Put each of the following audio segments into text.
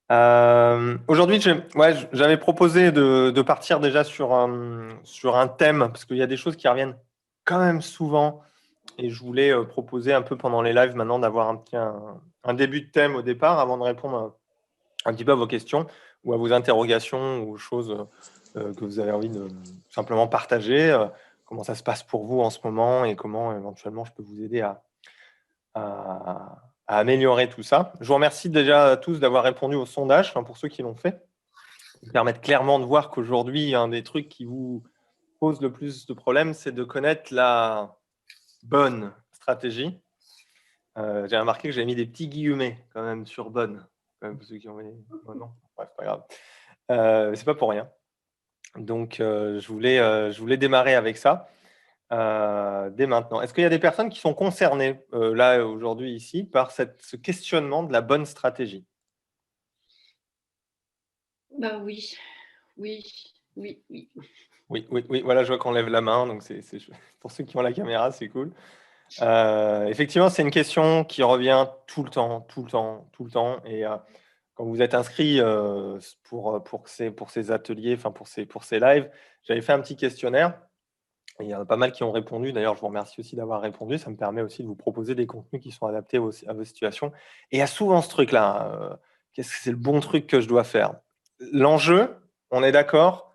Aujourd'hui, j'avais proposé de partir déjà sur un thème, parce qu'il y a des choses qui reviennent quand même souvent, et je voulais proposer un peu pendant les lives maintenant d'avoir un début de thème au départ, avant de répondre un petit peu à vos questions ou à vos interrogations ou aux choses que vous avez envie de simplement partager, comment ça se passe pour vous en ce moment et comment éventuellement je peux vous aider à améliorer tout ça. Je vous remercie déjà à tous d'avoir répondu au sondage, enfin, pour ceux qui l'ont fait. Ça permet clairement de voir qu'aujourd'hui, un des trucs qui vous pose le plus de problèmes, c'est de connaître la bonne stratégie. J'ai remarqué que j'avais mis des petits guillemets quand même sur bonne. Quand même, pour ceux qui ont mis... oh non, bref, pas grave. C'est pas pour rien. Donc, je voulais démarrer avec ça dès maintenant. Est-ce qu'il y a des personnes qui sont concernées là aujourd'hui ici par ce questionnement de la bonne stratégie? Bah oui, oui, oui, oui. Oui, oui, oui. Voilà, je vois qu'on lève la main. Donc, pour ceux qui ont la caméra, c'est cool. Effectivement, c'est une question qui revient tout le temps, tout le temps, tout le temps. Et quand vous êtes inscrit pour ces ateliers, enfin pour ces lives, j'avais fait un petit questionnaire. Et il y en a pas mal qui ont répondu. D'ailleurs, je vous remercie aussi d'avoir répondu. Ça me permet aussi de vous proposer des contenus qui sont adaptés à vos situations. Et il y a souvent ce truc-là. Qu'est-ce que c'est le bon truc que je dois faire? L'enjeu, on est d'accord,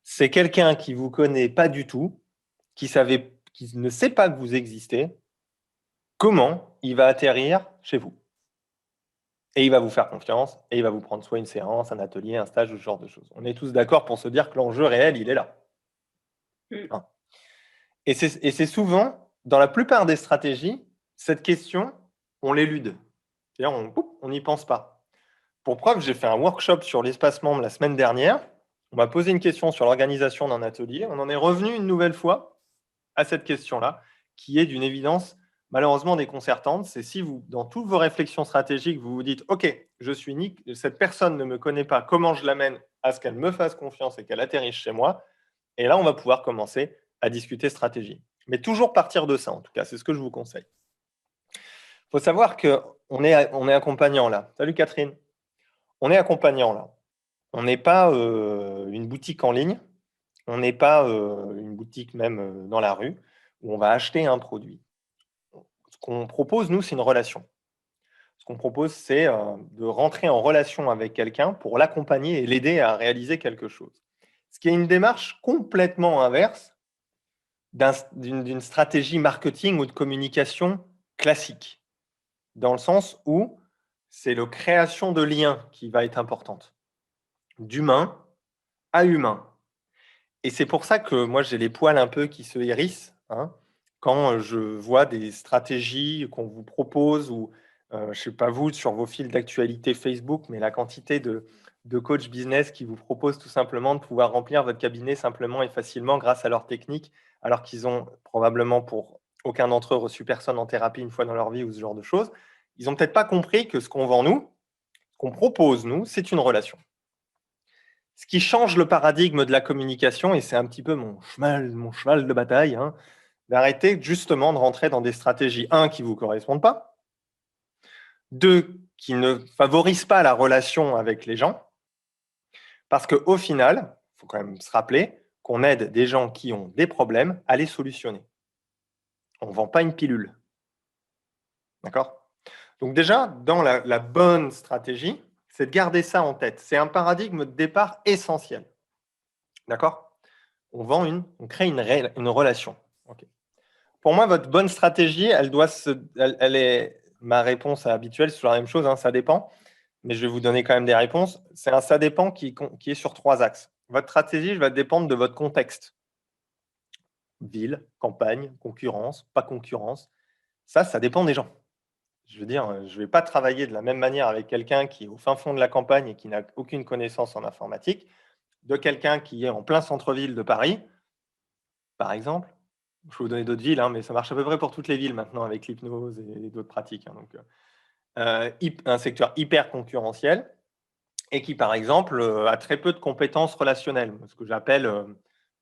c'est quelqu'un qui vous connaît pas du tout, qui ne sait pas que vous existez, comment il va atterrir chez vous. Et il va vous faire confiance, et il va vous prendre soit une séance, un atelier, un stage, ce genre de choses. On est tous d'accord pour se dire que l'enjeu réel, il est là. Mm. Hein. Et c'est souvent, dans la plupart des stratégies, cette question, on l'élude. C'est-à-dire, on n'y pense pas. Pour preuve, j'ai fait un workshop sur l'espace membre la semaine dernière. On m'a posé une question sur l'organisation d'un atelier. On en est revenu une nouvelle fois à cette question-là, qui est d'une évidence malheureusement déconcertante. C'est si vous, dans toutes vos réflexions stratégiques, vous vous dites, OK, je suis unique, cette personne ne me connaît pas, comment je l'amène à ce qu'elle me fasse confiance et qu'elle atterrisse chez moi? Et là, on va pouvoir commencer à discuter stratégie. Mais toujours partir de ça, en tout cas, c'est ce que je vous conseille. Il faut savoir qu'on on est accompagnant là. Salut Catherine. On est accompagnant là. On n'est pas une boutique en ligne. On n'est pas une boutique même dans la rue où on va acheter un produit. Ce qu'on propose, nous, c'est une relation. Ce qu'on propose, c'est de rentrer en relation avec quelqu'un pour l'accompagner et l'aider à réaliser quelque chose. Ce qui est une démarche complètement inverse d'une stratégie marketing ou de communication classique, dans le sens où c'est la création de liens qui va être importante, d'humain à humain. Et c'est pour ça que moi, j'ai les poils un peu qui se hérissent hein, quand je vois des stratégies qu'on vous propose ou, je ne sais pas vous, sur vos fils d'actualité Facebook, mais la quantité de coachs business qui vous proposent tout simplement de pouvoir remplir votre cabinet simplement et facilement grâce à leur technique, alors qu'ils ont probablement pour aucun d'entre eux reçu personne en thérapie une fois dans leur vie ou ce genre de choses. Ils n'ont peut-être pas compris que ce qu'on vend nous, ce qu'on propose nous, c'est une relation. Ce qui change le paradigme de la communication, et c'est un petit peu mon cheval de bataille, hein, d'arrêter justement de rentrer dans des stratégies, un, qui ne vous correspondent pas, deux, qui ne favorisent pas la relation avec les gens, parce qu'au final, il faut quand même se rappeler qu'on aide des gens qui ont des problèmes à les solutionner. On ne vend pas une pilule. D'accord? Donc déjà, dans la bonne stratégie, c'est de garder ça en tête. C'est un paradigme de départ essentiel. D'accord? On crée une relation. Okay. Pour moi, votre bonne stratégie, elle est ma réponse habituelle, c'est toujours la même chose, hein, ça dépend, mais je vais vous donner quand même des réponses. C'est un ça dépend qui est sur 3 axes. Votre stratégie va dépendre de votre contexte. Ville, campagne, concurrence, pas concurrence. Ça dépend des gens. Je veux dire, je ne vais pas travailler de la même manière avec quelqu'un qui est au fin fond de la campagne et qui n'a aucune connaissance en informatique, de quelqu'un qui est en plein centre-ville de Paris, par exemple. Je vais vous donner d'autres villes, hein, mais ça marche à peu près pour toutes les villes maintenant avec l'hypnose et d'autres pratiques. Hein, donc, un secteur hyper concurrentiel et qui, par exemple, a très peu de compétences relationnelles, ce que j'appelle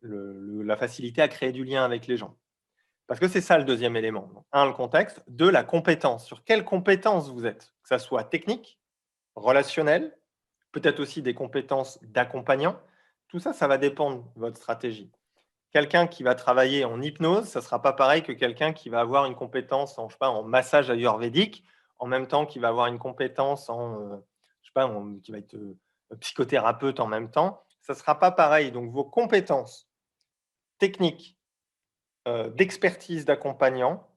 la facilité à créer du lien avec les gens. Parce que c'est ça le deuxième élément. Donc, un, le contexte. Deux, la compétence. Sur quelle compétence vous êtes, que ça soit technique, relationnelle peut-être aussi des compétences d'accompagnant. Tout ça, ça va dépendre de votre stratégie. Quelqu'un qui va travailler en hypnose, ça ne sera pas pareil que quelqu'un qui va avoir une compétence en, je sais pas, en massage ayurvédique, en même temps qu'il va avoir une compétence en, je sais pas, qui va être psychothérapeute en même temps. Ça ne sera pas pareil. Donc, vos compétences techniques, d'expertise d'accompagnant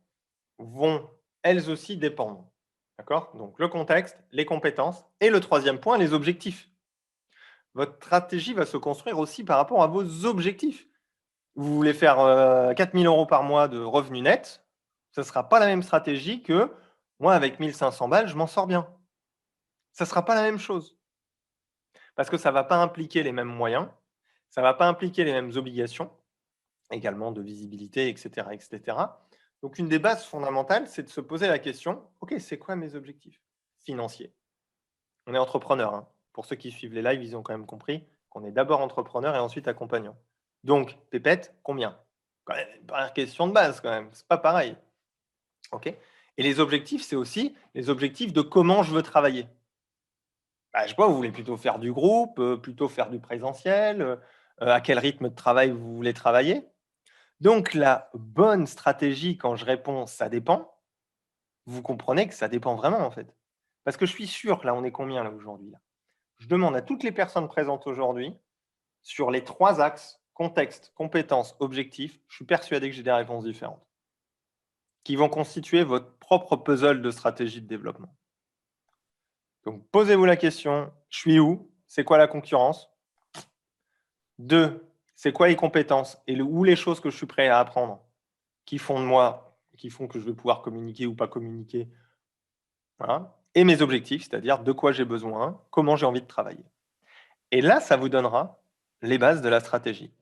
vont elles aussi dépendre. D'accord? Donc, le contexte, les compétences et le troisième point, les objectifs. Votre stratégie va se construire aussi par rapport à vos objectifs. Vous voulez faire 4 000 € par mois de revenus nets, ce ne sera pas la même stratégie que moi, avec 1 500 balles, je m'en sors bien. Ça ne sera pas la même chose. Parce que ça ne va pas impliquer les mêmes moyens, ça ne va pas impliquer les mêmes obligations, également de visibilité, etc., etc. Donc, une des bases fondamentales, c'est de se poser la question, OK, c'est quoi mes objectifs financiers? On est entrepreneur, hein. Pour ceux qui suivent les lives, ils ont quand même compris qu'on est d'abord entrepreneur et ensuite accompagnant. Donc, pépette, combien? Quand même, une première question de base quand même, c'est pas pareil. OK? Et les objectifs, c'est aussi les objectifs de comment je veux travailler. Bah, je sais pas, vous voulez plutôt faire du groupe, plutôt faire du présentiel, à quel rythme de travail vous voulez travailler? Donc la bonne stratégie quand je réponds: «Ça dépend», vous comprenez que ça dépend vraiment, en fait. Parce que je suis sûr, là, on est combien là aujourd'hui là? Je demande à toutes les personnes présentes aujourd'hui, sur les 3 axes, contexte, compétences, objectifs, je suis persuadé que j'ai des réponses différentes, qui vont constituer votre propre puzzle de stratégie de développement. Donc posez-vous la question: «Je suis où? C'est quoi la concurrence?» 2, c'est quoi les compétences et ou les choses que je suis prêt à apprendre, qui font de moi, qui font que je vais pouvoir communiquer ou pas communiquer, voilà, et mes objectifs, c'est-à-dire de quoi j'ai besoin, comment j'ai envie de travailler. Et là, ça vous donnera les bases de la stratégie.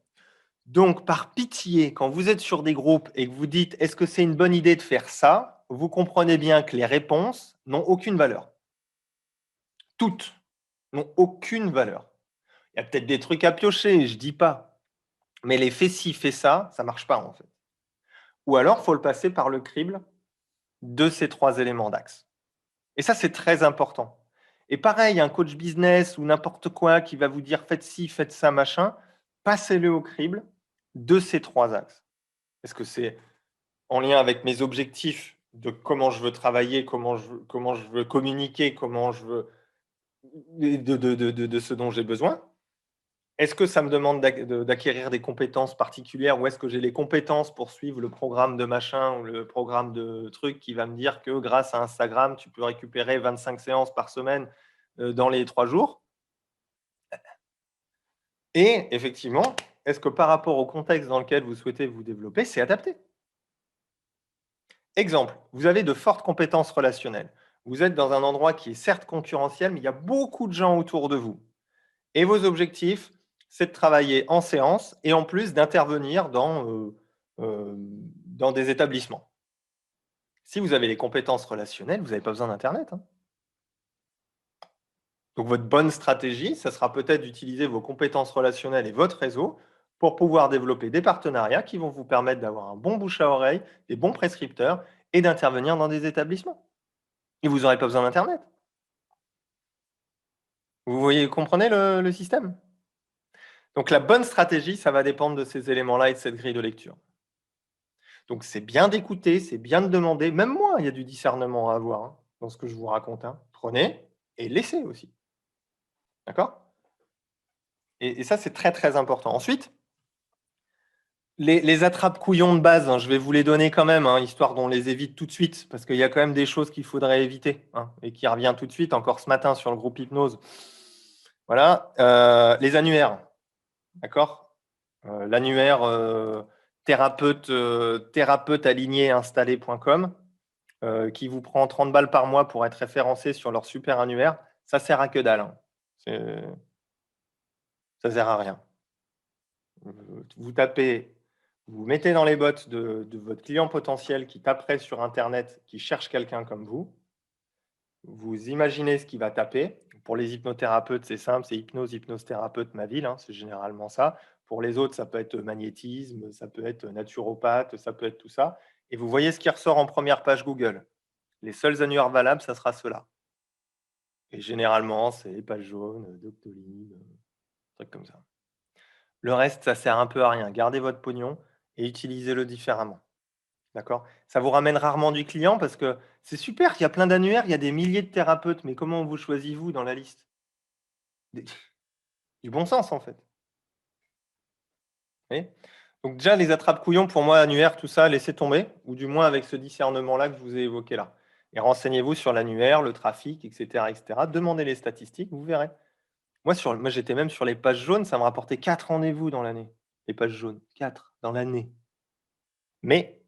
Donc, par pitié, quand vous êtes sur des groupes et que vous dites: «Est-ce que c'est une bonne idée de faire ça?» vous comprenez bien que les réponses n'ont aucune valeur. Toutes n'ont aucune valeur. Il y a peut-être des trucs à piocher, je dis pas, mais les «fais ci, fais ça», ça marche pas, en fait. Ou alors, il faut le passer par le crible de ces 3 éléments d'axe. Et ça, c'est très important. Et pareil, un coach business ou n'importe quoi qui va vous dire: «Faites ci, faites ça, machin», passez-le au crible de ces 3 axes. Est-ce que c'est en lien avec mes objectifs de comment je veux travailler, comment je veux communiquer, comment je veux de ce dont j'ai besoin? Est-ce que ça me demande d'acquérir des compétences particulières ou est-ce que j'ai les compétences pour suivre le programme de machin ou le programme de truc qui va me dire que grâce à Instagram, tu peux récupérer 25 séances par semaine, dans les 3 jours? Et effectivement, est-ce que par rapport au contexte dans lequel vous souhaitez vous développer, c'est adapté? Exemple, vous avez de fortes compétences relationnelles. Vous êtes dans un endroit qui est certes concurrentiel, mais il y a beaucoup de gens autour de vous. Et vos objectifs, c'est de travailler en séance et en plus d'intervenir dans des établissements. Si vous avez les compétences relationnelles, vous n'avez pas besoin d'internet, hein. Donc votre bonne stratégie, ça sera peut-être d'utiliser vos compétences relationnelles et votre réseau pour pouvoir développer des partenariats qui vont vous permettre d'avoir un bon bouche à oreille, des bons prescripteurs et d'intervenir dans des établissements. Et vous n'aurez pas besoin d'internet. Vous voyez, comprenez le système? Donc la bonne stratégie, ça va dépendre de ces éléments-là et de cette grille de lecture. Donc c'est bien d'écouter, c'est bien de demander. Même moi, il y a du discernement à avoir, hein, dans ce que je vous raconte, hein. Prenez et laissez aussi. D'accord? Et ça, c'est très, très important. Ensuite, les attrape-couillons de base, hein, je vais vous les donner quand même, hein, histoire qu'on les évite tout de suite, parce qu'il y a quand même des choses qu'il faudrait éviter, hein, et qui revient tout de suite, encore ce matin sur le groupe hypnose. Voilà, les annuaires, d'accord? L'annuaire thérapeute aligné installé.com, qui vous prend 30 balles par mois pour être référencé sur leur super annuaire, ça sert à que dalle, hein. Ça sert à rien. Vous tapez, vous mettez dans les bottes de votre client potentiel qui taperait sur internet, qui cherche quelqu'un comme vous imaginez ce qu'il va taper. Pour les hypnothérapeutes, c'est simple, c'est hypnose, hypnose thérapeute, ma ville, hein, c'est généralement ça. Pour les autres, ça peut être magnétisme, ça peut être naturopathe, ça peut être tout ça. Et vous voyez ce qui ressort en première page Google. Les seuls annuaires valables, ça sera ceux-là. Et généralement, c'est les pages jaunes, Doctolib, trucs comme ça. Le reste, ça sert un peu à rien. Gardez votre pognon et utilisez-le différemment. D'accord? Ça vous ramène rarement du client parce que c'est super, il y a plein d'annuaires, il y a des milliers de thérapeutes, mais comment vous choisissez-vous dans la liste? Des du bon sens, en fait. Vous voyez? Donc déjà, les attrape-couillons, pour moi, annuaire, tout ça, laissez tomber, ou du moins avec ce discernement-là que je vous ai évoqué là. Et renseignez-vous sur l'annuaire, le trafic, etc., etc. Demandez les statistiques, vous verrez. Moi, j'étais même sur les pages jaunes, ça me rapportait 4 rendez-vous dans l'année. Les pages jaunes, 4 dans l'année. Mais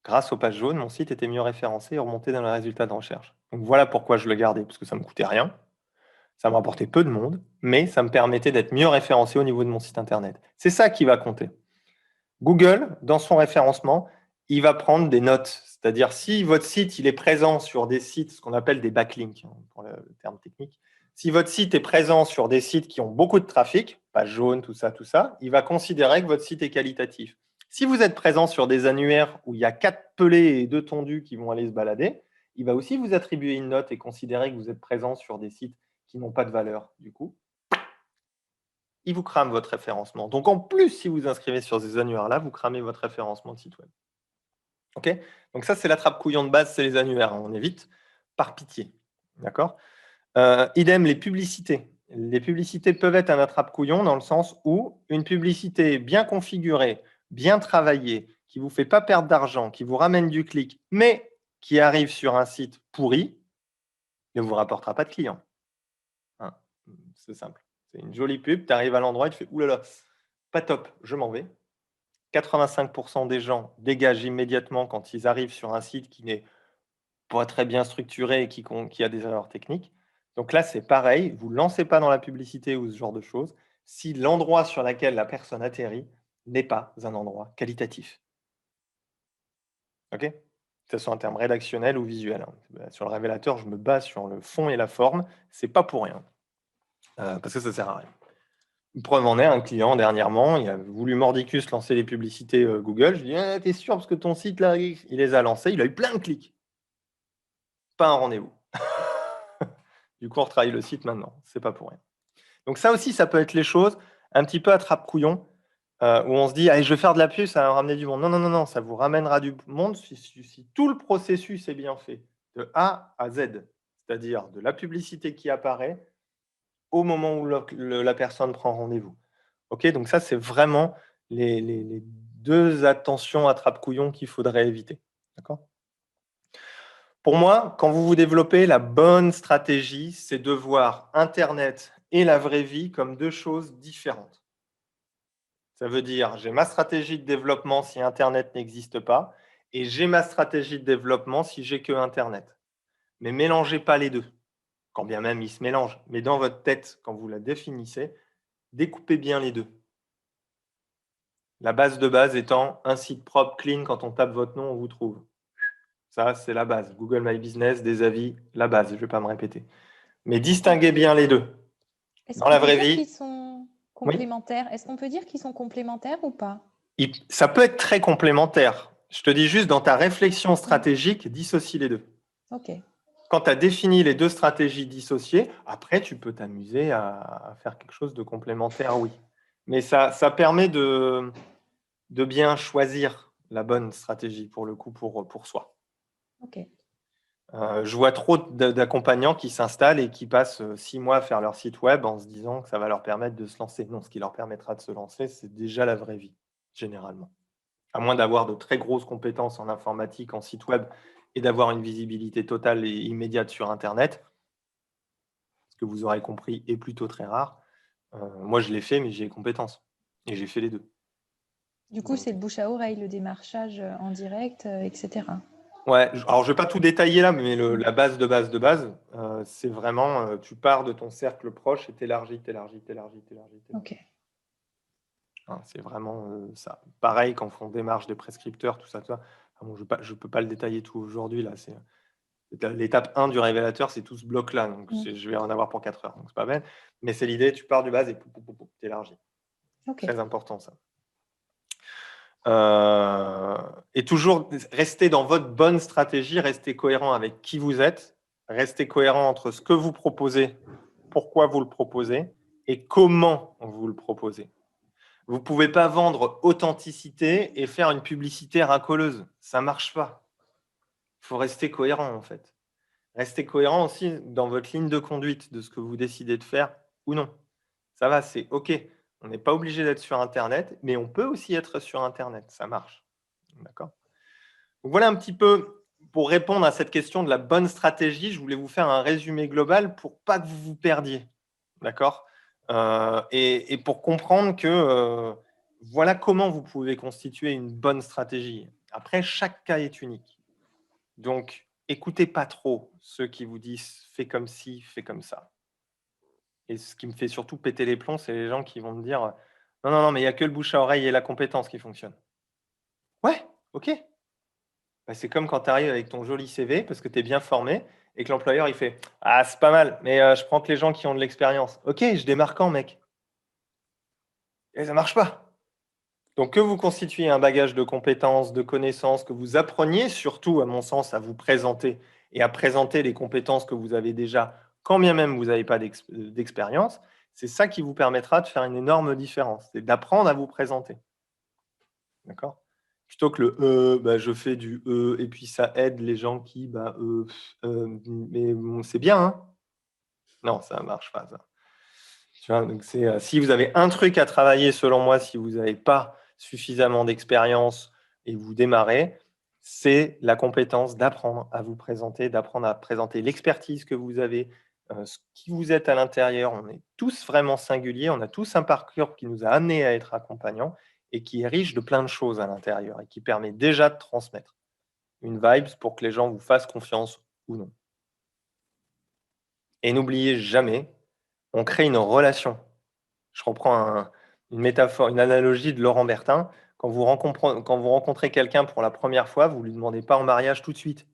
grâce aux pages jaunes, mon site était mieux référencé et remonté dans les résultats de recherche. Donc voilà pourquoi je le gardais, parce que ça ne me coûtait rien, ça me rapportait peu de monde, mais ça me permettait d'être mieux référencé au niveau de mon site internet. C'est ça qui va compter. Google, dans son référencement, il va prendre des notes. C'est-à-dire, si votre site il est présent sur des sites, ce qu'on appelle des backlinks, pour le terme technique, si votre site est présent sur des sites qui ont beaucoup de trafic, page jaune, tout ça, il va considérer que votre site est qualitatif. Si vous êtes présent sur des annuaires où il y a 4 pelés et 2 tondus qui vont aller se balader, il va aussi vous attribuer une note et considérer que vous êtes présent sur des sites qui n'ont pas de valeur. Du coup, il vous crame votre référencement. Donc, en plus, si vous inscrivez sur ces annuaires-là, vous cramez votre référencement de site web. OK? Donc ça, c'est l'attrape-couillon de base, c'est les annuaires. On évite par pitié. D'accord? Idem, les publicités. Les publicités peuvent être un attrape-couillon dans le sens où une publicité bien configurée, bien travaillée, qui ne vous fait pas perdre d'argent, qui vous ramène du clic, mais qui arrive sur un site pourri, ne vous rapportera pas de clients. Hein, c'est simple. C'est une jolie pub, tu arrives à l'endroit et tu fais « oulala, pas top, je m'en vais ». 85% des gens dégagent immédiatement quand ils arrivent sur un site qui n'est pas très bien structuré et qui a des erreurs techniques. Donc là, c'est pareil, vous ne lancez pas dans la publicité ou ce genre de choses si l'endroit sur lequel la personne atterrit n'est pas un endroit qualitatif. OK? Que ce soit en termes rédactionnels ou visuels. Sur le révélateur, je me base sur le fond et la forme. C'est pas pour rien. Parce que ça sert à rien. Preuve en est, un client dernièrement, il a voulu mordicus lancer les publicités Google. Je lui dis, t'es sûr parce que ton site là, il les a lancés, il a eu plein de clics. Pas un rendez-vous. Du coup, on retravaille le site maintenant. C'est pas pour rien. Donc ça aussi, ça peut être les choses un petit peu attrape-couillon, où on se dit, allez, je vais faire de la pub, ça va ramener du monde. Non, non, non, non, ça vous ramènera du monde si tout le processus est bien fait, de A à Z, c'est-à-dire de la publicité qui apparaît au moment où la personne prend rendez-vous. Ok, donc ça, c'est vraiment les deux attentions attrape-couillon qu'il faudrait éviter. D'accord ? Pour moi, quand vous vous développez, la bonne stratégie, c'est de voir Internet et la vraie vie comme deux choses différentes. Ça veut dire, j'ai ma stratégie de développement si Internet n'existe pas, et j'ai ma stratégie de développement si j'ai que Internet. Mais mélangez pas les deux, quand bien même ils se mélangent. Mais dans votre tête, quand vous la définissez, découpez bien les deux. La base de base étant un site propre, clean, quand on tape votre nom, on vous trouve. Ça, c'est la base. Google My Business, des avis, la base. Je ne vais pas me répéter. Mais distinguez bien les deux. Est-ce Dans qu'on la peut vraie dire vie, qu'ils sont oui, complémentaires? Est-ce qu'on peut dire qu'ils sont complémentaires ou pas? ça peut être très complémentaire. Je te dis juste, dans ta réflexion stratégique, dissocie les deux. Ok. Quand tu as défini les deux stratégies dissociées, après, tu peux t'amuser à faire quelque chose de complémentaire, oui. Mais ça permet de bien choisir la bonne stratégie, pour le coup, pour soi. Ok. Je vois trop d'accompagnants qui s'installent et qui passent 6 mois à faire leur site web en se disant que ça va leur permettre de se lancer. Non, ce qui leur permettra de se lancer, c'est déjà la vraie vie, généralement. À moins d'avoir de très grosses compétences en informatique, en site web, et d'avoir une visibilité totale et immédiate sur Internet, ce que vous aurez compris est plutôt très rare. Moi, je l'ai fait, mais j'ai les compétences. Et j'ai fait les deux. Du coup, c'est le bouche à oreille, le démarchage en direct, etc. Ouais, alors je ne vais pas tout détailler là, mais la base de base, c'est vraiment, tu pars de ton cercle proche et t'élargis. Ok. Hein, c'est vraiment ça. Pareil quand on démarche des prescripteurs, tout ça. Ah bon, je ne peux pas le détailler tout aujourd'hui. Là, c'est l'étape 1 du révélateur, c'est tout ce bloc-là. Donc, je vais en avoir pour 4 heures. Donc, c'est pas bête. Mais c'est l'idée, tu pars du base et tu élargis. Ok. Très important, ça. Et toujours rester dans votre bonne stratégie, rester cohérent avec qui vous êtes restez cohérent entre ce que vous proposez, pourquoi vous le proposez et comment vous le proposez. Vous ne pouvez pas vendre authenticité et faire une publicité racoleuse. Ça ne marche pas. Il faut rester cohérent, en fait. Restez cohérent aussi dans votre ligne de conduite de ce que vous décidez de faire ou non. Ça va, c'est OK. On n'est pas obligé d'être sur Internet, mais on peut aussi être sur Internet. Ça marche. D'accord ? Donc voilà un petit peu, pour répondre à cette question de la bonne stratégie, je voulais vous faire un résumé global pour pas que vous vous perdiez. D'accord ? Et pour comprendre que voilà comment vous pouvez constituer une bonne stratégie. Après, chaque cas est unique. Donc, écoutez pas trop ceux qui vous disent fais comme ci, fais comme ça. Et ce qui me fait surtout péter les plombs, c'est les gens qui vont me dire non, non, non, mais il n'y a que le bouche à oreille et la compétence qui fonctionnent. Ouais, ok. Bah, c'est comme quand tu arrives avec ton joli CV parce que tu es bien formé et que l'employeur il fait ah, c'est pas mal, mais je prends que les gens qui ont de l'expérience. Ok, je démarre quand, mec? Et ça marche pas. Donc, que vous constituiez un bagage de compétences, de connaissances, que vous appreniez surtout, à mon sens, à vous présenter et à présenter les compétences que vous avez déjà, quand bien même vous n'avez pas d'expérience, c'est ça qui vous permettra de faire une énorme différence, c'est d'apprendre à vous présenter. D'accord? Plutôt que le bah, je fais du et puis ça aide les gens qui, mais bon, c'est bien, hein? Non, ça ne marche pas, ça. Tu vois, donc si vous avez un truc à travailler, selon moi, si vous n'avez pas suffisamment d'expérience et vous démarrez, c'est la compétence d'apprendre à vous présenter, d'apprendre à présenter l'expertise que vous avez, ce qui vous êtes à l'intérieur. On est tous vraiment singuliers, on a tous un parcours qui nous a amenés à être accompagnants et qui est riche de plein de choses à l'intérieur et qui permet déjà de transmettre une vibe pour que les gens vous fassent confiance ou non. Et n'oubliez jamais, on crée une relation. Je reprends une métaphore, une analogie de Laurent Bertin. Quand vous rencontrez quelqu'un pour la première fois, vous ne lui demandez pas en mariage tout de suite.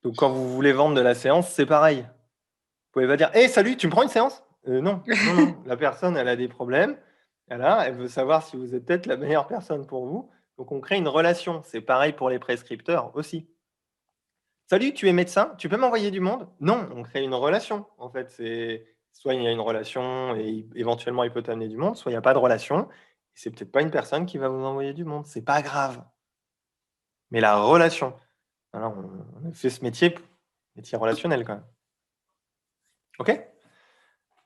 Donc, quand vous voulez vendre de la séance, c'est pareil. Vous pouvez pas dire hey, salut, tu me prends une séance? Non, non, non. La personne, elle a des problèmes. Elle veut savoir si vous êtes peut-être la meilleure personne pour vous. Donc, on crée une relation. C'est pareil pour les prescripteurs aussi. Salut, tu es médecin? Tu peux m'envoyer du monde? Non, on crée une relation. En fait, c'est soit il y a une relation et éventuellement il peut t'amener du monde, soit il n'y a pas de relation. Et c'est peut-être pas une personne qui va vous envoyer du monde. C'est pas grave. Mais la relation. Alors, on a fait ce métier relationnel quand même. OK?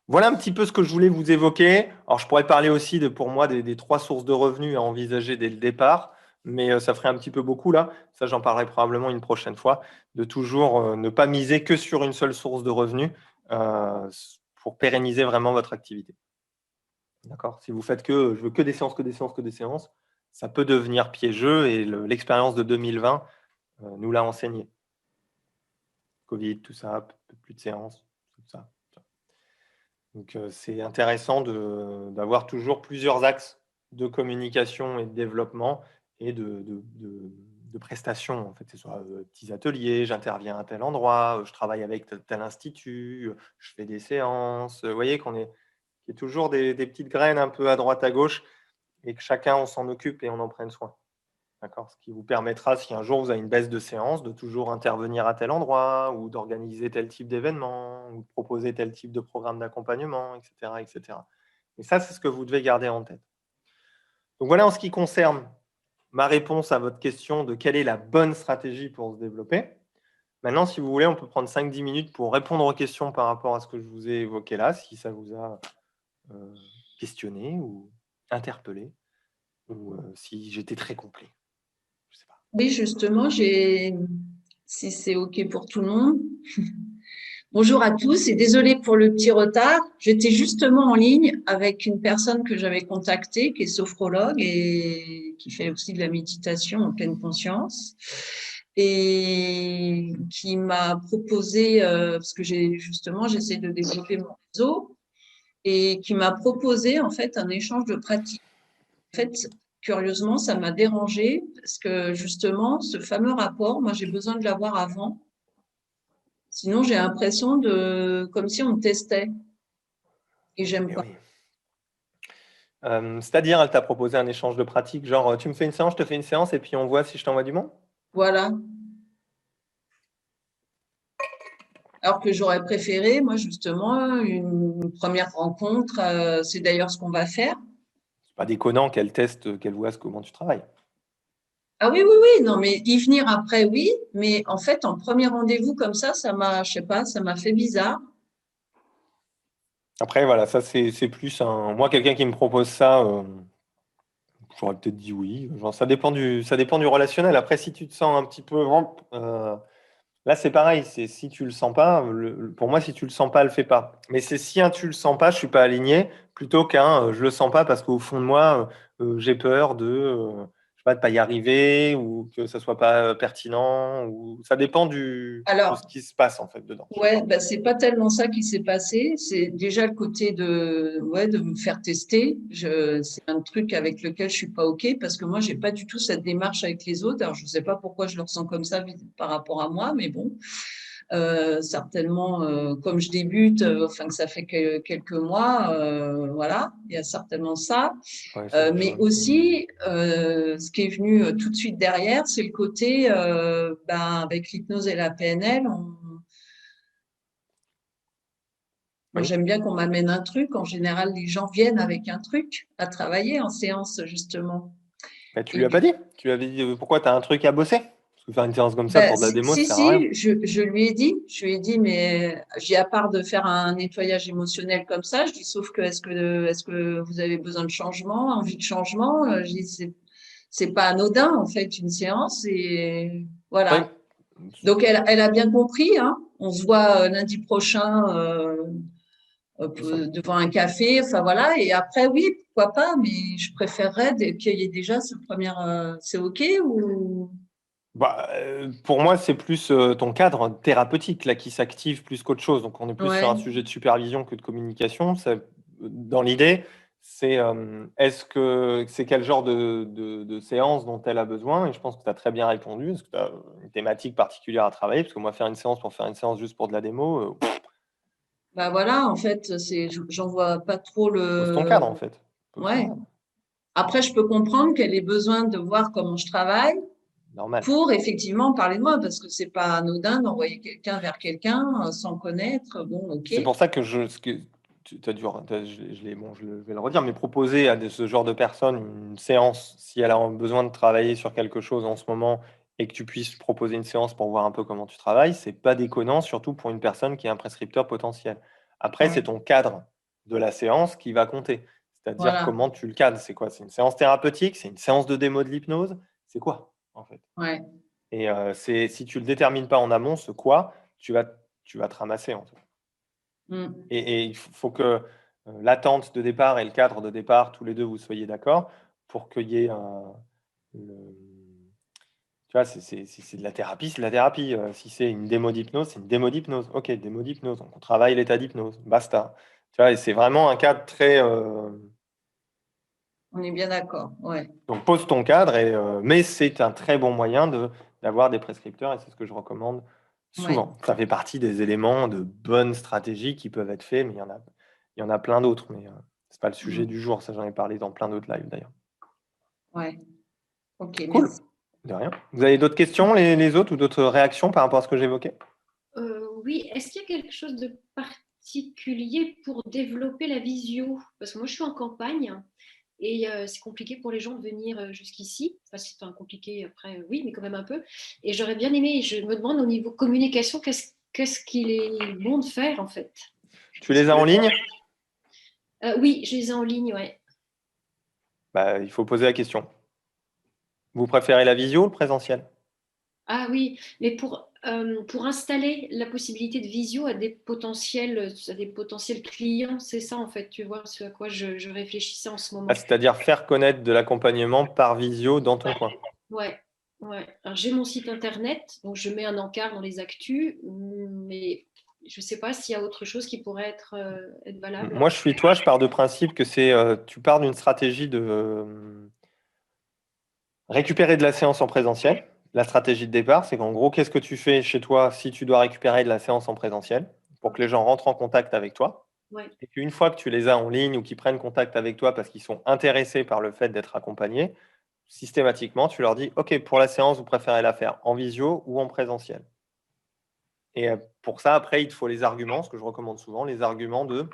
Voilà un petit peu ce que je voulais vous évoquer. Alors, je pourrais parler aussi pour moi des 3 sources de revenus à envisager dès le départ, mais ça ferait un petit peu beaucoup là. Ça, j'en parlerai probablement une prochaine fois, de toujours ne pas miser que sur une seule source de revenus pour pérenniser vraiment votre activité. D'accord? Si vous faites je veux que des séances, que des séances, que des séances, ça peut devenir piégeux et l'expérience de 2020 nous l'a enseigné. Covid, tout ça, plus de séances, tout ça. Donc, c'est intéressant d'avoir toujours plusieurs axes de communication et de développement et de prestations. En fait, ce soit petits ateliers, j'interviens à tel endroit, je travaille avec tel institut, je fais des séances. Vous voyez qu'il y a toujours des petites graines un peu à droite, à gauche et que chacun, on s'en occupe et on en prenne soin. D'accord? Ce qui vous permettra, si un jour vous avez une baisse de séance, de toujours intervenir à tel endroit ou d'organiser tel type d'événement ou de proposer tel type de programme d'accompagnement, etc., etc. Et ça, c'est ce que vous devez garder en tête. Donc voilà en ce qui concerne ma réponse à votre question de quelle est la bonne stratégie pour se développer. Maintenant, si vous voulez, on peut prendre 5-10 minutes pour répondre aux questions par rapport à ce que je vous ai évoqué là, si ça vous a questionné ou interpellé, ou si j'étais très complet. Je sais pas. Oui, justement, si c'est OK pour tout le monde. Bonjour à tous et désolée pour le petit retard. J'étais justement en ligne avec une personne que j'avais contactée, qui est sophrologue et qui fait aussi de la méditation en pleine conscience et qui m'a proposé, parce que j'essaie de développer mon réseau et qui m'a proposé en fait un échange de pratiques. En fait, curieusement, ça m'a dérangée parce que justement, ce fameux rapport, moi j'ai besoin de l'avoir avant. Sinon, j'ai l'impression comme si on me testait. Et j'aime pas. Oui. C'est-à-dire, elle t'a proposé un échange de pratiques, genre tu me fais une séance, je te fais une séance et puis on voit si je t'envoie du monde? Voilà. Alors que j'aurais préféré, moi, justement, une première rencontre. C'est d'ailleurs ce qu'on va faire. C'est pas déconnant qu'elle teste, qu'elle voit comment tu travailles. Ah oui, oui, oui, non, mais y venir après, oui. Mais en fait, en premier rendez-vous comme ça m'a, je sais pas, ça m'a fait bizarre. Après, voilà, ça, c'est plus un. Moi, quelqu'un qui me propose ça, j'aurais peut-être dit oui. Genre, ça dépend du relationnel. Après, si tu te sens un petit peu. Là, c'est pareil. C'est si tu le sens pas, pour moi, si tu le sens pas, le fais pas. Mais c'est si un tu le sens pas, je suis pas aligné, plutôt qu'un je le sens pas parce qu'au fond de moi, j'ai peur je sais pas, de pas y arriver ou que ça soit pas pertinent. Ou ça dépend de Alors, ce qui se passe en fait dedans. Je sais ouais, pas. bah, c'est pas tellement ça qui s'est passé. C'est déjà le côté ouais, de me faire tester. C'est un truc avec lequel je suis pas OK parce que moi, j'ai pas du tout cette démarche avec les autres. Alors, je sais pas pourquoi je le ressens comme ça par rapport à moi, mais bon. Certainement, comme je débute, enfin que ça fait quelques mois, voilà, il y a certainement ça. Ouais, ça me Mais semble. aussi, ce qui est venu tout de suite derrière, c'est le côté, ben, avec l'hypnose et la PNL, moi, Oui. j'aime bien qu'on m'amène un truc. En général, les gens viennent avec un truc à travailler en séance, justement. Bah, tu Et lui as pas du dit? Tu lui avais dit pourquoi tu as un truc à bosser? Parce que faire une séance comme ça ben, pour de la démo, ça si, sert à rien. si, je lui ai dit, mais j'ai à part de faire un nettoyage émotionnel comme ça, je dis, sauf que est-ce que vous avez besoin de changement, envie de changement? Je dis, c'est pas anodin, en fait, une séance et Oui. voilà. Donc, elle a bien compris, hein. On se voit lundi prochain, C'est ça. devant un café, enfin voilà. Et après, oui, pourquoi pas, mais je préférerais qu'il y ait déjà ce premier, c'est OK ou? Bah, pour moi, c'est plus ton cadre thérapeutique là qui s'active plus qu'autre chose. Donc, on est plus sur Ouais, un sujet de supervision que de communication. Dans l'idée, c'est est-ce que c'est quel genre de séance dont elle a besoin? Et je pense que tu as très bien répondu. Est-ce que tu as une thématique particulière à travailler? Parce que moi, faire une séance pour faire une séance juste pour de la démo, bah voilà, en fait, j'en vois pas trop pose ton cadre en le, fait. Pose ton ouais. cadre. Après, je peux comprendre qu'elle ait besoin de voir comment je travaille Normal. pour effectivement parler de moi, parce que c'est pas anodin d'envoyer quelqu'un vers quelqu'un sans connaître. Bon, OK. C'est pour ça que ce que tu as dû, je vais le redire, mais proposer à ce genre de personnes une séance, si elle a besoin de travailler sur quelque chose en ce moment et que tu puisses proposer une séance pour voir un peu comment tu travailles, c'est pas déconnant, surtout pour une personne qui est un prescripteur potentiel. Après, c'est Ouais. ton cadre de la séance qui va compter. C'est-à-dire Voilà. comment tu le cadres. C'est quoi? C'est une séance thérapeutique? C'est une séance de démo de l'hypnose? C'est quoi, en fait? Ouais. Et si tu le détermines pas en amont, ce quoi, tu vas te ramasser, en fait. Mm. Et il faut que l'attente de départ et le cadre de départ, tous les 2 vous soyez d'accord pour qu'il y ait le tu vois, si c'est de la thérapie, c'est de la thérapie, si c'est une démo d'hypnose, c'est une démo d'hypnose. OK, démo d'hypnose, donc on travaille l'état d'hypnose, basta. Tu vois? Et c'est vraiment un cadre très, On est bien d'accord. Ouais. donc pose ton cadre mais c'est un très bon moyen d'avoir des prescripteurs et c'est ce que je recommande Ouais. souvent. Ça fait partie des éléments de bonnes stratégies qui peuvent être faits, mais il y en a plein d'autres, mais c'est pas le sujet Mm. du jour. Ça, j'en ai parlé dans plein d'autres lives d'ailleurs. Ouais. OK, Cool, merci. de rien. Vous avez d'autres questions, les autres, ou d'autres réactions par rapport à ce que j'évoquais? Oui, est-ce qu'il y a quelque chose de particulier pour développer la visio? Parce que moi, je suis en campagne et c'est compliqué pour les gens de venir jusqu'ici. Enfin, c'est un compliqué après, oui, mais quand même un peu. Et j'aurais bien aimé, je me demande au niveau communication, qu'est-ce qu'il est bon de faire en fait? Tu les as en ligne? Oui, je les ai en ligne, ouais. Bah, il faut poser la question. Vous préférez la visio ou le présentiel? Ah oui, mais pour installer la possibilité de visio à des potentiels clients, c'est ça en fait, tu vois, ce à quoi je réfléchissais en ce Ah, moment. c'est-à-dire faire connaître de l'accompagnement par visio dans ton coin. Ouais, ouais. Alors j'ai mon site internet, donc je mets un encart dans les actus, mais je ne sais pas s'il y a autre chose qui pourrait être valable. Moi, je suis toi, je pars de principe que tu pars d'une stratégie de récupérer de la séance en présentiel. La stratégie de départ, c'est qu'en gros, qu'est-ce que tu fais chez toi si tu dois récupérer de la séance en présentiel pour que Ok, les gens rentrent en contact avec toi ouais, et qu'une fois que tu les as en ligne ou qu'ils prennent contact avec toi parce qu'ils sont intéressés par le fait d'être accompagnés, systématiquement, tu leur dis, OK, pour la séance, vous préférez la faire en visio ou en présentiel. Et pour ça, après, il te faut les arguments, ce que je recommande souvent, les arguments de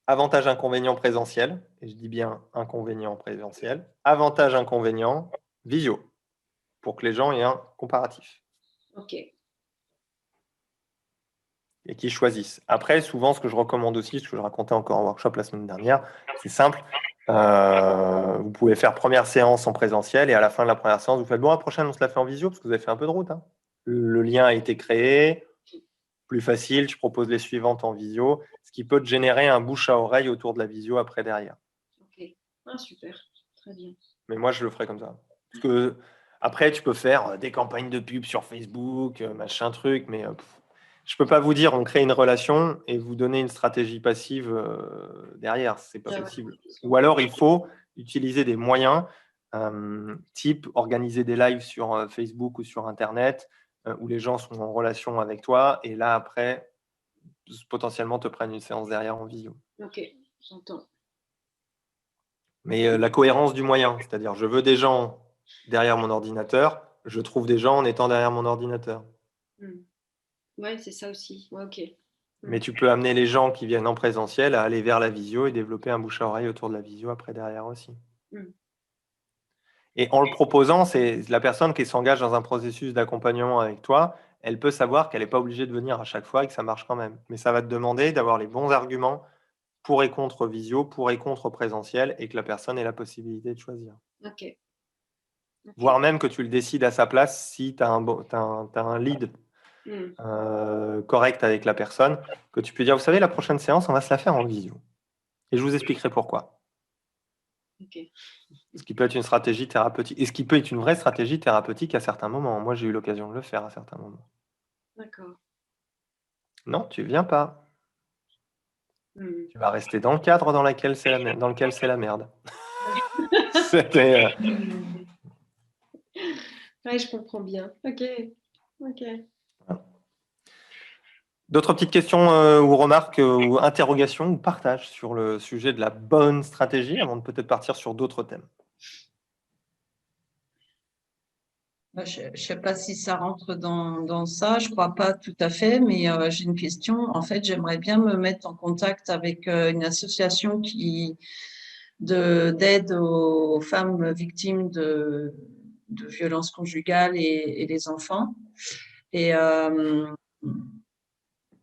avantage, inconvénient présentiel. Et je dis bien inconvénient présentiel. Avantage, inconvénient visio, pour que les gens aient un comparatif. Ok. Et qu'ils choisissent. Après, souvent, ce que je recommande aussi, ce que je racontais encore en workshop la semaine dernière, c'est simple. Vous pouvez faire première séance en présentiel et à la fin de la première séance, vous faites bon, la prochaine, on se la fait en visio parce que vous avez fait un peu de route. Hein. Le lien a été créé. Plus facile, tu proposes les suivantes en visio, ce qui peut te générer un bouche à oreille autour de la visio après derrière. Ok. Ah, super. Très bien. Mais moi, je le ferai comme ça. Parce que après, tu peux faire des campagnes de pub sur Facebook, machin truc, mais je peux pas vous dire, on crée une relation et vous donner une stratégie passive derrière, c'est pas possible. Ou alors, il faut utiliser des moyens type organiser des lives sur Facebook ou sur Internet où les gens sont en relation avec toi et là, après, potentiellement te prennent une séance derrière en visio. Ok, j'entends. Mais la cohérence du moyen, c'est-à-dire je veux des gens derrière mon ordinateur, je trouve des gens en étant derrière mon ordinateur. Ouais, c'est ça aussi. Ouais, ok. Mais tu peux amener les gens qui viennent en présentiel à aller vers la visio et développer un bouche à oreille autour de la visio après derrière aussi. Et en le proposant, c'est la personne qui s'engage dans un processus d'accompagnement avec toi, elle peut savoir qu'elle n'est pas obligée de venir à chaque fois et que ça marche quand même. Mais ça va te demander d'avoir les bons arguments pour et contre visio, pour et contre présentiel et que la personne ait la possibilité de choisir. Ok. Voire même que tu le décides à sa place si tu as un lead correct avec la personne, que tu peux dire, vous savez, la prochaine séance, on va se la faire en visio. Et je vous expliquerai pourquoi. Ok. Ce qui peut être une stratégie thérapeutique. Et ce qui peut être une vraie stratégie thérapeutique à certains moments. Moi, j'ai eu l'occasion de le faire à certains moments. D'accord. Non, tu viens pas. Tu vas rester dans le cadre dans lequel c'est la merde. C'était... Ouais, je comprends bien. Ok. D'autres petites questions ou remarques ou interrogations ou partages sur le sujet de la bonne stratégie avant de peut-être partir sur d'autres thèmes. Je ne sais pas si ça rentre dans ça, je ne crois pas tout à fait, mais j'ai une question. En fait, j'aimerais bien me mettre en contact avec une association d'aide aux femmes victimes de violences conjugales et les enfants.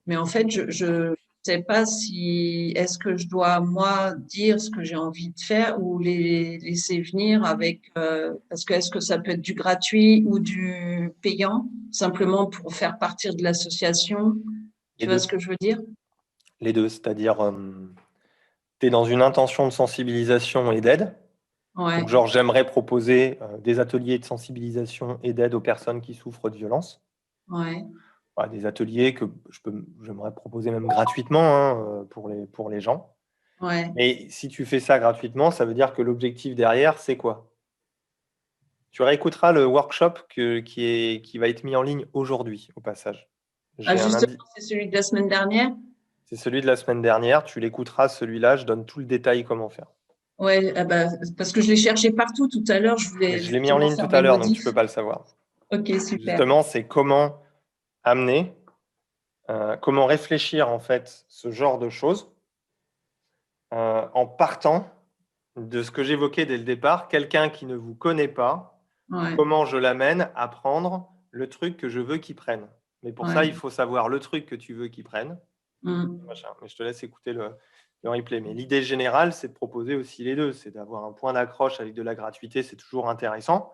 Mais en fait, je ne sais pas si est-ce que je dois, moi, dire ce que j'ai envie de faire ou les laisser venir avec parce que est-ce que ça peut être du gratuit ou du payant, simplement pour faire partir de l'association. Tu vois ce que je veux dire? Les deux, c'est-à-dire tu es dans une intention de sensibilisation et d'aide. Ouais. Donc, genre, j'aimerais proposer des ateliers de sensibilisation et d'aide aux personnes qui souffrent de violences. Ouais. Voilà, des ateliers que j'aimerais proposer même gratuitement pour les gens. Ouais. Mais si tu fais ça gratuitement, ça veut dire que l'objectif derrière, c'est quoi? Tu réécouteras le workshop qui va être mis en ligne aujourd'hui, au passage. Ah, justement, c'est celui de la semaine dernière? C'est celui de la semaine dernière. Tu l'écouteras, celui-là. Je donne tout le détail comment faire. Ouais, parce que je l'ai cherché partout tout à l'heure. Je voulais Je l'ai mis en ligne tout faire à des l'heure, donc tu modifs. ne peux pas le savoir. Ok, super. Justement, c'est comment amener, comment réfléchir en fait ce genre de choses en partant de ce que j'évoquais dès le départ, quelqu'un qui ne vous connaît pas, comment je l'amène à prendre le truc que je veux qu'il prenne. Mais pour ça, il faut savoir le truc que tu veux qu'il prenne. Machin. Mais je te laisse écouter le replay. Mais l'idée générale, c'est de proposer aussi les deux. C'est d'avoir un point d'accroche avec de la gratuité, c'est toujours intéressant.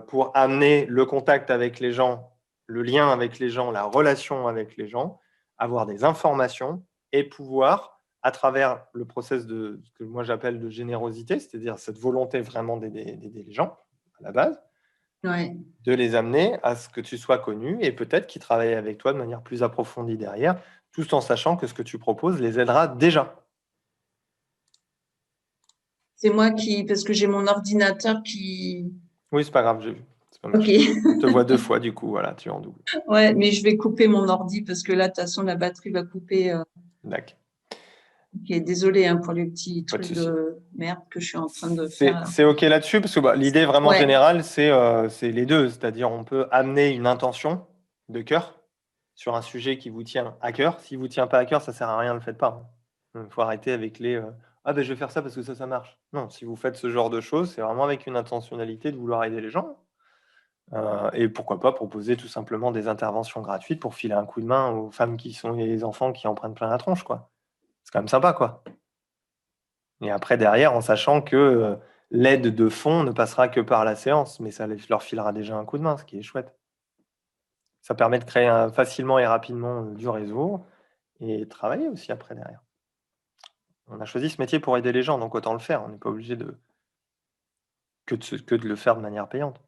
Pour amener le contact avec les gens, le lien avec les gens, la relation avec les gens, avoir des informations et pouvoir, à travers le process de ce que moi j'appelle de générosité, c'est-à-dire cette volonté vraiment d'aider les gens à la base, de les amener à ce que tu sois connu et peut-être qu'ils travaillent avec toi de manière plus approfondie derrière, tout en sachant que ce que tu proposes les aidera déjà. C'est moi parce que j'ai mon ordinateur qui... Oui, c'est pas grave, j'ai vu. Ok. Je te vois 2 fois, du coup, voilà, tu es en double. Ouais, mais je vais couper mon ordi parce que là, de toute façon, la batterie va couper. D'accord. Ok, désolé pour les petits trucs de merde que je suis en train de faire. C'est OK là-dessus, parce que l'idée vraiment générale, c'est les deux. C'est-à-dire, on peut amener une intention de cœur sur un sujet qui vous tient à cœur. S'il ne vous tient pas à cœur, ça ne sert à rien, ne le faites pas. Il faut arrêter avec les ah ben je vais faire ça parce que ça marche. Non, si vous faites ce genre de choses, c'est vraiment avec une intentionnalité de vouloir aider les gens. Et pourquoi pas proposer tout simplement des interventions gratuites pour filer un coup de main aux femmes qui sont et les enfants qui en prennent plein la tronche, quoi. C'est quand même sympa, quoi. Et après, derrière, en sachant que l'aide de fond ne passera que par la séance, mais ça leur filera déjà un coup de main, ce qui est chouette. Ça permet de créer facilement et rapidement du réseau et travailler aussi après derrière. On a choisi ce métier pour aider les gens, donc autant le faire. On n'est pas obligé que de le faire de manière payante.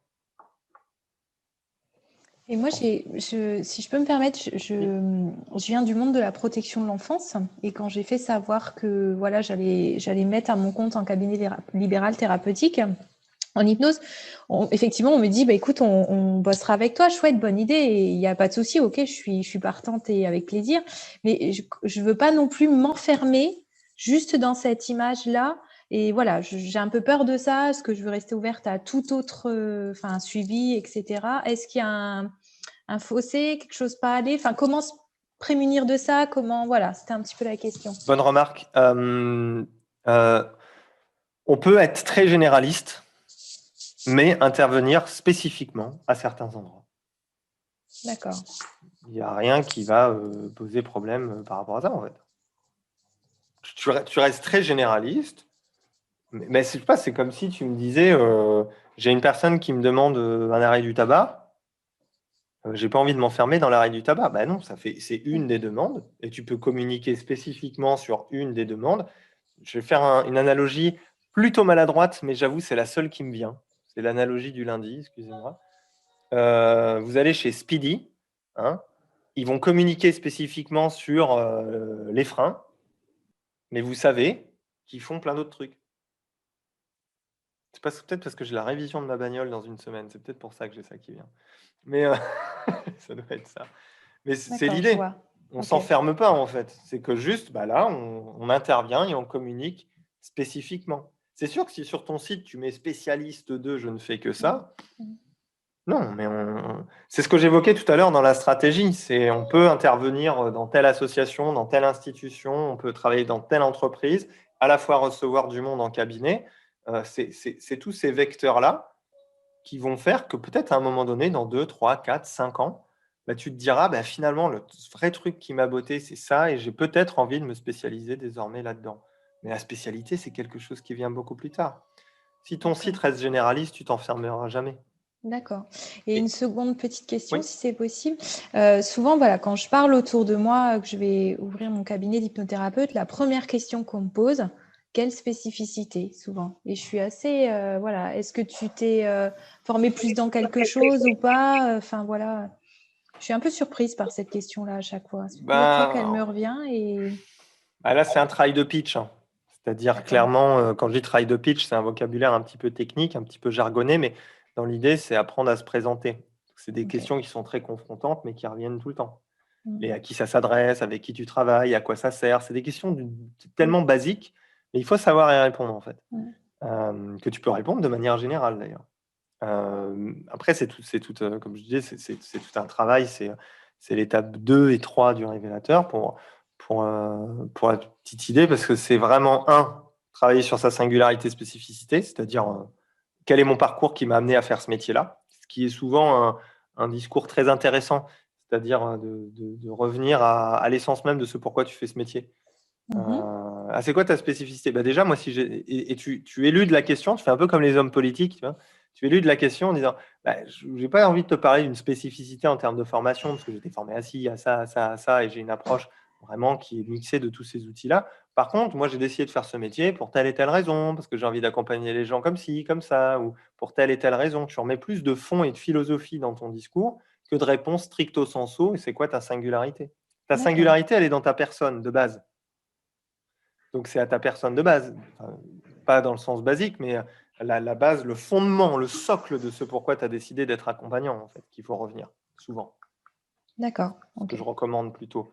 Et moi, si je peux me permettre, je viens du monde de la protection de l'enfance. Et quand j'ai fait savoir que voilà, j'allais mettre à mon compte un cabinet libéral thérapeutique en hypnose, effectivement, on me dit, bah, écoute, on bossera avec toi, chouette, bonne idée, et il n'y a pas de souci, ok, je suis partante et avec plaisir. Mais je ne veux pas non plus m'enfermer juste dans cette image-là. Et voilà, j'ai un peu peur de ça, parce que je veux rester ouverte à tout autre suivi, etc. Est-ce qu'il y a un fossé, quelque chose pas aller? Enfin, comment se prémunir de ça? Comment, voilà, c'était un petit peu la question. Bonne remarque. On peut être très généraliste, mais intervenir spécifiquement à certains endroits. D'accord. Il n'y a rien qui va poser problème par rapport à ça, en fait. Tu restes très généraliste, mais je sais pas, c'est comme si tu me disais, j'ai une personne qui me demande un arrêt du tabac, j'ai pas envie de m'enfermer dans l'arrêt du tabac. Ben non, c'est une des demandes, et tu peux communiquer spécifiquement sur une des demandes. Je vais faire une analogie plutôt maladroite, mais j'avoue, c'est la seule qui me vient. C'est l'analogie du lundi, excusez-moi. Vous allez chez Speedy, hein, ils vont communiquer spécifiquement sur les freins, mais vous savez qu'ils font plein d'autres trucs. C'est peut-être parce que j'ai la révision de ma bagnole dans une semaine, c'est peut-être pour ça que j'ai ça qui vient. Mais ça doit être ça. Mais c'est D'accord, je l'idée. vois. On Ok. s'enferme pas, en fait. C'est que juste, bah là, on intervient et on communique spécifiquement. C'est sûr que si sur ton site, tu mets spécialiste de je ne fais que ça, non, mais c'est ce que j'évoquais tout à l'heure dans la stratégie. C'est on peut intervenir dans telle association, dans telle institution, on peut travailler dans telle entreprise, à la fois recevoir du monde en cabinet. C'est tous ces vecteurs-là qui vont faire que peut-être à un moment donné, dans 2, 3, 4, 5 ans, bah, tu te diras, bah, finalement, le vrai truc qui m'a botté, c'est ça, et j'ai peut-être envie de me spécialiser désormais là-dedans. Mais la spécialité, c'est quelque chose qui vient beaucoup plus tard. Si ton D'accord. site reste généraliste, tu t'enfermeras jamais. D'accord. Et Et- une seconde petite question, Oui. si c'est possible. Souvent, voilà, quand je parle autour de moi, que je vais ouvrir mon cabinet d'hypnothérapeute, la première question qu'on me pose, quelle spécificité, souvent? Et je suis assez, voilà, est-ce que tu t'es formé plus dans quelque chose ou pas? Enfin, voilà. Je suis un peu surprise par cette question-là à chaque fois. C'est plusieurs fois qu'elle me revient et Bah là, c'est un travail de pitch, hein. C'est-à-dire d'accord. clairement, quand je dis travail de pitch, c'est un vocabulaire un petit peu technique, un petit peu jargonné, mais dans l'idée, c'est apprendre à se présenter. C'est des Ok. questions qui sont très confrontantes, mais qui reviennent tout le temps. Mm. Et à qui ça s'adresse, avec qui tu travailles, à quoi ça sert. C'est des questions tellement basiques, mais il faut savoir y répondre, en fait. Que tu peux répondre de manière générale, d'ailleurs. Après, comme je disais, c'est tout un travail. C'est l'étape 2 et 3 du révélateur pour la petite idée, parce que c'est vraiment, travailler sur sa singularité spécificité, c'est-à-dire quel est mon parcours qui m'a amené à faire ce métier-là, ce qui est souvent un discours très intéressant, c'est-à-dire de revenir à l'essence même de ce pourquoi tu fais ce métier. C'est quoi ta spécificité? Bah déjà, moi, si j'ai et tu éludes la question, tu fais un peu comme les hommes politiques, tu vois. Tu éludes la question en disant, bah, je n'ai pas envie de te parler d'une spécificité en termes de formation, parce que j'étais formé à ci, à ça, à ça, à ça, et j'ai une approche vraiment qui est mixée de tous ces outils-là. Par contre, moi, j'ai décidé de faire ce métier pour telle et telle raison, parce que j'ai envie d'accompagner les gens comme ci, comme ça, ou pour telle et telle raison. Tu remets plus de fond et de philosophie dans ton discours que de réponses stricto sensu. Et c'est quoi ta singularité? Ta D'accord. singularité, elle est dans ta personne de base. Donc, c'est à ta personne de base. Enfin, pas dans le sens basique, mais la base, le fondement, le socle de ce pourquoi tu as décidé d'être accompagnant, en fait, qu'il faut revenir, souvent. D'accord. Ce que Ok. je recommande plutôt.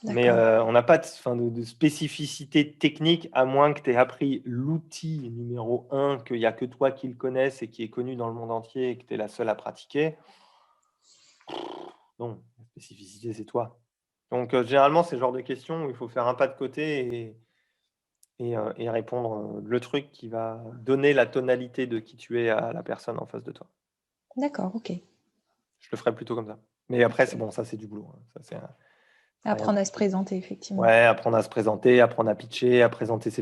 Mais D'accord. on n'a pas de spécificité technique, à moins que tu aies appris l'outil numéro 1, qu'il n'y a que toi qui le connaisses et qui est connu dans le monde entier et que tu es la seule à pratiquer. Non, la spécificité, c'est toi. Donc, généralement, c'est le genre de questions où il faut faire un pas de côté et répondre le truc qui va donner la tonalité de qui tu es à la personne en face de toi. D'accord, ok. Je le ferais plutôt comme ça. Mais après, c'est bon, ça, c'est du boulot. Hein. Ça, c'est Apprendre à se présenter, effectivement. Ouais, apprendre à se présenter, apprendre à pitcher, à présenter ses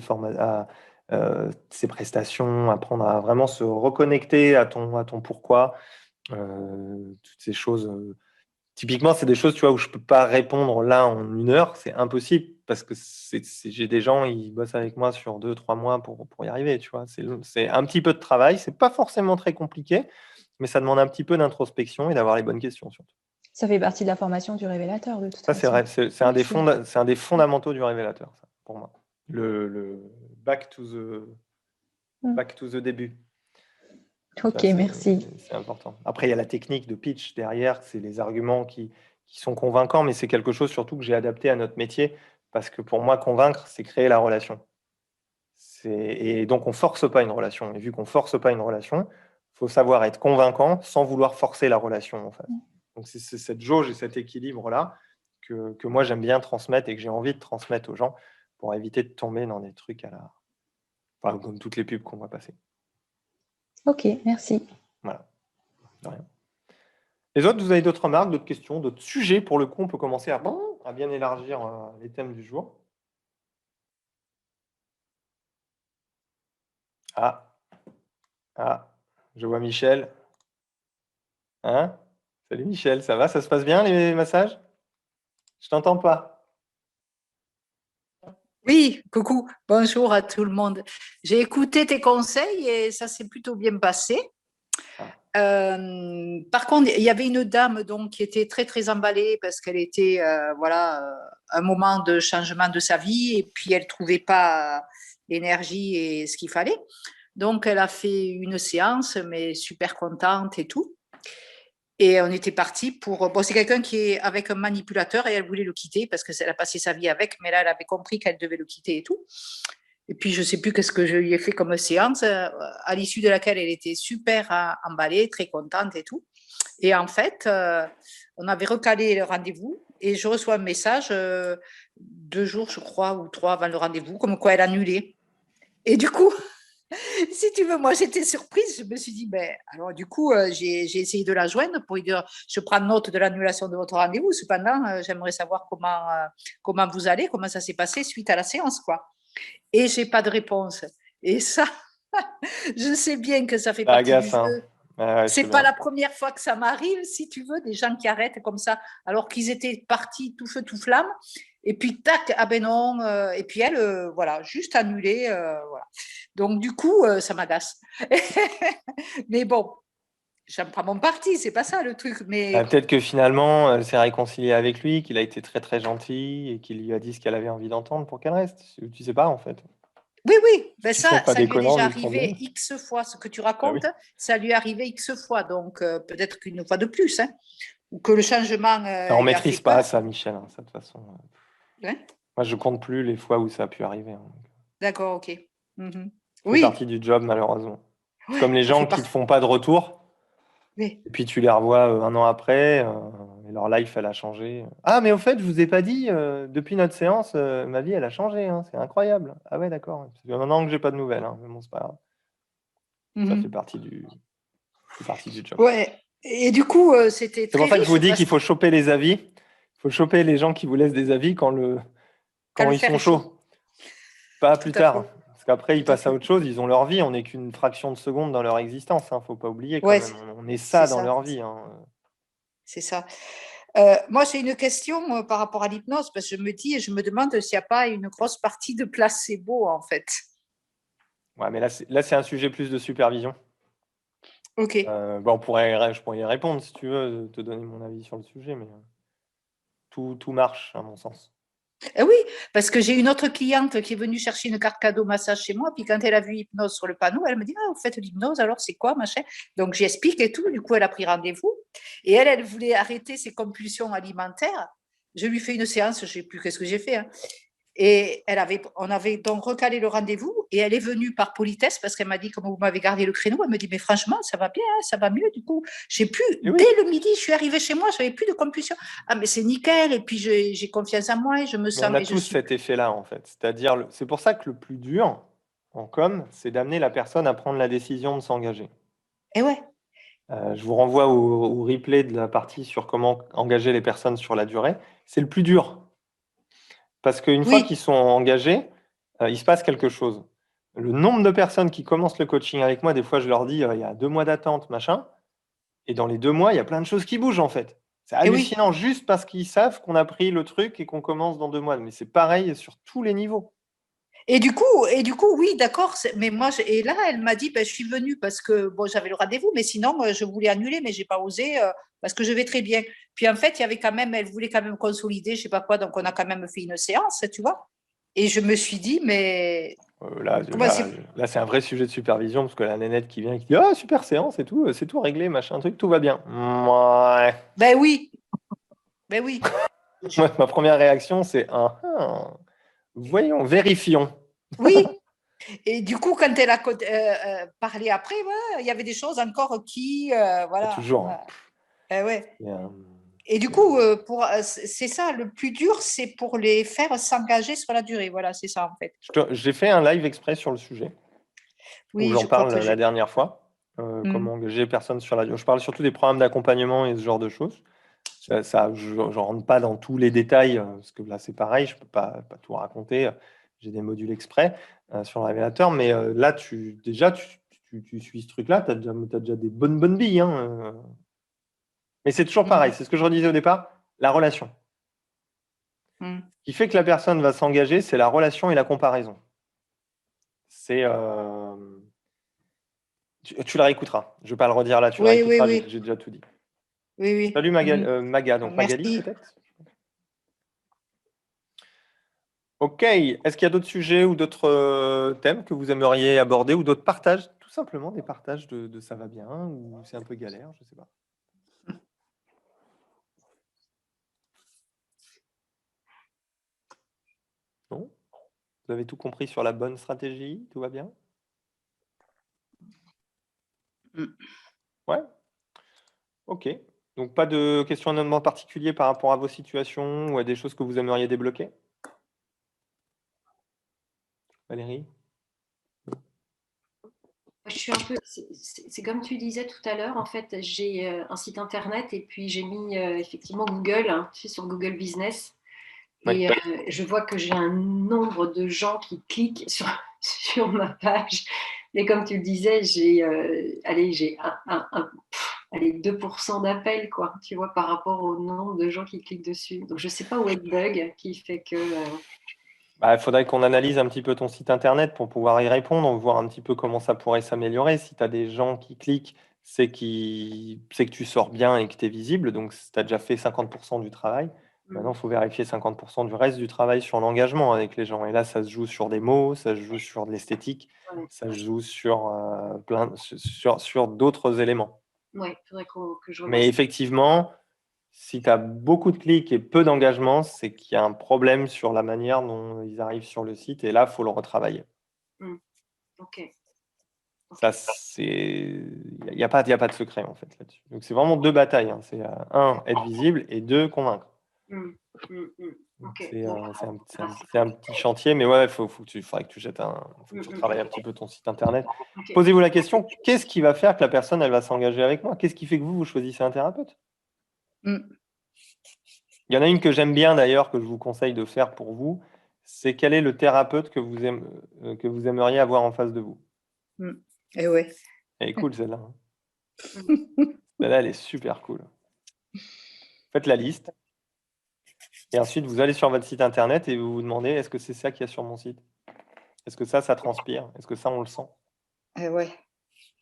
prestations, apprendre à vraiment se reconnecter à ton pourquoi. Toutes ces choses. Typiquement, c'est des choses, tu vois, où je peux pas répondre là en 1 heure, c'est impossible parce que j'ai des gens, ils bossent avec moi sur 2, 3 mois pour y arriver, tu vois. C'est un petit peu de travail, c'est pas forcément très compliqué, mais ça demande un petit peu d'introspection et d'avoir les bonnes questions surtout. Ça fait partie de la formation du révélateur, de toute Ça, façon. c'est vrai, c'est un Ok. c'est un des fondamentaux du révélateur, ça, pour moi. Le back to the début. Ok, Ça, merci. c'est important. Après, il y a la technique de pitch derrière, c'est les arguments qui sont convaincants, mais c'est quelque chose surtout que j'ai adapté à notre métier, parce que pour moi, convaincre, c'est créer la relation. Et donc, on force pas une relation. Et vu qu'on force pas une relation, il faut savoir être convaincant sans vouloir forcer la relation, en fait. Donc, c'est cette jauge et cet équilibre-là que moi, j'aime bien transmettre et que j'ai envie de transmettre aux gens pour éviter de tomber dans des trucs enfin, comme toutes les pubs qu'on va passer. Ok, merci. Voilà. De rien. Les autres, vous avez d'autres remarques, d'autres questions, d'autres sujets? Pour le coup, on peut commencer à bien élargir les thèmes du jour. Ah, je vois Michel. Hein? Salut Michel, ça va? Ça se passe bien les massages? Je t'entends pas. Oui, coucou, bonjour à tout le monde. J'ai écouté tes conseils et ça s'est plutôt bien passé. Par contre, il y avait une dame donc qui était très très emballée parce qu'elle était un moment de changement de sa vie et puis elle trouvait pas l'énergie et ce qu'il fallait. Donc elle a fait une séance, mais super contente et tout. Et on était parti pour. Bon, c'est quelqu'un qui est avec un manipulateur et elle voulait le quitter parce qu'elle a passé sa vie avec, mais là, elle avait compris qu'elle devait le quitter et tout. Et puis, je ne sais plus qu'est-ce que je lui ai fait comme séance, à l'issue de laquelle elle était super emballée, très contente et tout. Et en fait, on avait recalé le rendez-vous et je reçois un message 2 jours, je crois, ou 3 avant le rendez-vous, comme quoi elle annulait. Et du coup, si tu veux, moi j'étais surprise. Je me suis dit, ben, alors du coup, j'ai essayé de la joindre pour lui dire, je prends note de l'annulation de votre rendez-vous. Cependant, j'aimerais savoir comment vous allez, comment ça s'est passé suite à la séance, quoi. Et j'ai pas de réponse. Et ça, je sais bien que ça fait Ça partie du agace, hein. jeu. Ouais, je sais C'est pas bien. la première fois que ça m'arrive, si tu veux, des gens qui arrêtent comme ça, alors qu'ils étaient partis tout feu, tout flamme. Et puis, tac, ah ben non. Et puis elle, voilà, juste annulé. Voilà. Donc, du coup, ça m'agace. Mais bon, j'en prends mon parti, c'est pas ça le truc. Mais Peut-être que finalement, elle s'est réconciliée avec lui, qu'il a été très très gentil et qu'il lui a dit ce qu'elle avait envie d'entendre pour qu'elle reste. Tu sais pas, en fait. oui, oui, ben Si c'est ça, pas ça lui est déconnant, déjà lui, trop bien. arrivé X fois, ce que tu Ah oui. racontes, ça lui est arrivé X fois. Donc, peut-être qu'une fois de plus, hein, ou que le changement On lui a fait maîtrise pas peur. ça, Michel, hein, ça, de toute façon. Hein. Moi, je compte plus les fois où ça a pu arriver. Hein. D'accord, ok. Mhm. Ça fait partie Oui, du job, malheureusement. C'est comme ouais, les ça fait gens qui te partie. font pas de retour, Oui. et puis tu les revois 1 an après, et leur life, elle a changé. Ah, mais au fait, je vous ai pas dit, depuis notre séance, ma vie, elle a changé. Hein, c'est incroyable. Ah ouais, d'accord. Ça fait 1 an que j'ai pas de nouvelles. Hein, mais bon, c'est pas grave. Ça fait Mhm. partie du job. Ouais. Et du coup, c'était C'est pour très ça que je vous riche dis parce qu'il que faut choper les avis. Il faut choper les gens qui vous laissent des avis quand quand le ils fer sont est chaud. chauds. Pas Tout plus à fait. tard. Parce qu'après, ils Tout à passent à fait. autre chose. Ils ont leur vie. On n'est qu'une fraction de seconde dans leur existence. Hein. Faut pas oublier quand Ouais, même. On est c'est ça dans ça. leur vie. Hein. C'est ça. Moi, j'ai une question par rapport à l'hypnose parce que je me dis et je me demande s'il n'y a pas une grosse partie de placebo en fait. Ouais, mais là, c'est un sujet plus de supervision. Ok. Bon, je pourrais y répondre si tu veux, te donner mon avis sur le sujet, mais tout marche à mon sens. Oui, parce que j'ai une autre cliente qui est venue chercher une carte cadeau massage chez moi, puis quand elle a vu hypnose sur le panneau, elle me dit ah, vous faites l'hypnose, alors c'est quoi, machin. Donc j'explique et tout, du coup elle a pris rendez-vous, et elle voulait arrêter ses compulsions alimentaires. Je lui fais une séance, je ne sais plus qu'est-ce que j'ai fait, hein. Et on avait donc recalé le rendez-vous et elle est venue par politesse parce qu'elle m'a dit, comment vous m'avez gardé le créneau, elle me dit, mais franchement, ça va bien, ça va mieux. Du coup, dès le midi, je suis arrivée chez moi, je n'avais plus de compulsion. Ah, mais c'est nickel. Et puis, j'ai confiance en moi et je me Mais sens. on a tous cet effet-là, en fait. C'est-à-dire, c'est pour ça que le plus dur en com, c'est d'amener la personne à prendre la décision de s'engager. Et ouais. Je vous renvoie au replay de la partie sur comment engager les personnes sur la durée. C'est le plus dur. Parce qu'une fois qu'ils sont engagés, il se passe quelque chose. Le nombre de personnes qui commencent le coaching avec moi, des fois, je leur dis, il y a 2 mois d'attente, machin. Et dans les 2 mois, il y a plein de choses qui bougent, en fait. C'est hallucinant, juste parce qu'ils savent qu'on a pris le truc et qu'on commence dans 2 mois. Mais c'est pareil sur tous les niveaux. Et du coup, oui, d'accord. Mais moi, et là, elle m'a dit, je suis venue parce que bon, j'avais le rendez-vous, mais sinon, je voulais annuler, mais j'ai pas osé parce que je vais très bien. Puis en fait, il y avait quand même, elle voulait quand même consolider, je sais pas quoi, donc on a quand même fait une séance, tu vois. Et je me suis dit, mais là, c'est un vrai sujet de supervision parce que la nénette qui vient et qui dit, ah, super séance et tout, c'est tout réglé, machin, truc, tout va bien. Ouais. Ben oui. Ben oui. Moi, ma première réaction, c'est voyons, vérifions. Oui. Et du coup, quand elle a parlé après, il y avait des choses encore qui, voilà. Toujours. Ouais. Et du coup, c'est ça, le plus dur, c'est pour les faire s'engager sur la durée. Voilà, c'est ça en fait. J'ai fait un live exprès sur le sujet. Oui, où j'en parle la dernière fois. Comment engager les personnes sur la durée. Je parle surtout des programmes d'accompagnement et ce genre de choses. Ça, je ne rentre pas dans tous les détails, parce que là, c'est pareil, je ne peux pas tout raconter. J'ai des modules exprès sur le révélateur, mais là, tu suis ce truc-là, tu as déjà des bonnes billes. Hein. Mais c'est toujours pareil, c'est ce que je redisais au départ, la relation. Ce qui fait que la personne va s'engager, c'est la relation et la comparaison. C'est... Tu la réécouteras. Je ne vais pas le redire là, tu la réécouteras, j'ai déjà tout dit. Oui. Salut Maga, donc Merci. Magali peut-être. Ok, est-ce qu'il y a d'autres sujets ou d'autres thèmes que vous aimeriez aborder ou d'autres partages, tout simplement des partages de ça va bien ou c'est un peu galère, je ne sais pas. Non? Vous avez tout compris sur la bonne stratégie? Tout va bien? Ouais? Ok. Donc pas de questionnement particulier par rapport à vos situations ou à des choses que vous aimeriez débloquer? Valérie? Je suis un peu, c'est comme tu disais tout à l'heure, en fait, j'ai un site internet et puis j'ai mis effectivement Google, hein, tu sais, sur Google Business. Et je vois que j'ai un nombre de gens qui cliquent sur ma page. Et comme tu le disais, j'ai 2% d'appels, quoi, tu vois, par rapport au nombre de gens qui cliquent dessus. Donc, je ne sais pas où est le bug qui fait que... Il faudrait qu'on analyse un petit peu ton site internet pour pouvoir y répondre, voir un petit peu comment ça pourrait s'améliorer. Si tu as des gens qui cliquent, c'est que tu sors bien et que tu es visible. Donc, tu as déjà fait 50% du travail. Maintenant, il faut vérifier 50% du reste du travail sur l'engagement avec les gens. Et là, ça se joue sur des mots, ça se joue sur de l'esthétique, ça se joue sur sur d'autres éléments. Oui, il faudrait que je revoie. Mais effectivement, si tu as beaucoup de clics et peu d'engagement, c'est qu'il y a un problème sur la manière dont ils arrivent sur le site. Et là, il faut le retravailler. Ok. Ça, il n'y a pas de secret en fait là-dessus. Donc c'est vraiment 2 batailles. Hein. C'est être visible et 2, convaincre. Okay. C'est un petit chantier, mais ouais, faudrait que tu jettes faut que tu travailles un petit peu ton site internet. Okay. Posez-vous la question, qu'est-ce qui va faire que la personne elle va s'engager avec moi? Qu'est-ce qui fait que vous choisissez un thérapeute? Il y en a une que j'aime bien d'ailleurs, que je vous conseille de faire pour vous, c'est quel est le thérapeute que vous aimeriez avoir en face de vous? Et ouais. Elle est cool celle-là. Celle-là, elle est super cool. Faites la liste. Et ensuite, vous allez sur votre site internet et vous vous demandez, est-ce que c'est ça qu'il y a sur mon site? Est-ce que ça transpire? Est-ce que ça, on le sent? Et ouais.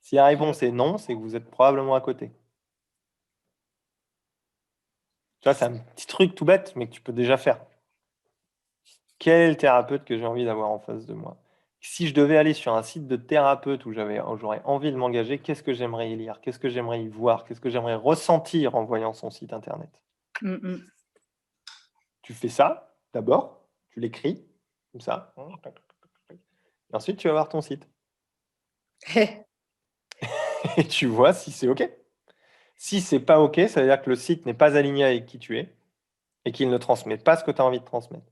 Si la réponse est non, c'est que vous êtes probablement à côté. Tu vois, c'est un petit truc tout bête, mais que tu peux déjà faire. Quel est le thérapeute que j'ai envie d'avoir en face de moi? Si je devais aller sur un site de thérapeute où j'aurais envie de m'engager, qu'est-ce que j'aimerais y lire? Qu'est-ce que j'aimerais y voir? Qu'est-ce que j'aimerais ressentir en voyant son site internet? Tu fais ça, d'abord, tu l'écris, comme ça. Et ensuite, tu vas voir ton site. Et tu vois si c'est OK. Si c'est pas OK, ça veut dire que le site n'est pas aligné avec qui tu es et qu'il ne transmet pas ce que tu as envie de transmettre.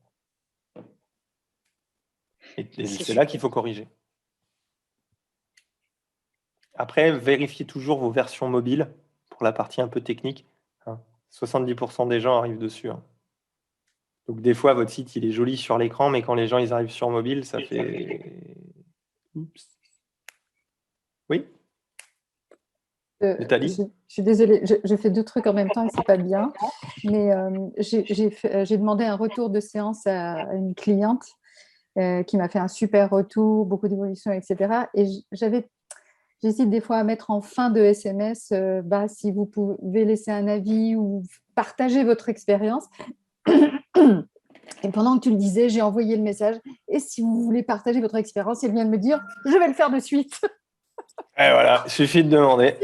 Et c'est là qu'il faut corriger. Après, vérifiez toujours vos versions mobiles pour la partie un peu technique. 70% des gens arrivent dessus. Donc des fois, votre site, il est joli sur l'écran, mais quand les gens ils arrivent sur mobile, ça fait... Oups. Oui, Nathalie? Je suis désolée, je fais 2 trucs en même temps et c'est pas bien. Mais j'ai demandé un retour de séance à une cliente qui m'a fait un super retour, beaucoup d'évolutions, etc. Et j'hésite des fois à mettre en fin de SMS, si vous pouvez laisser un avis ou partager votre expérience. Et pendant que tu le disais, j'ai envoyé le message. Et si vous voulez partager votre expérience, elle vient de me dire, je vais le faire de suite. Et voilà, il suffit de demander.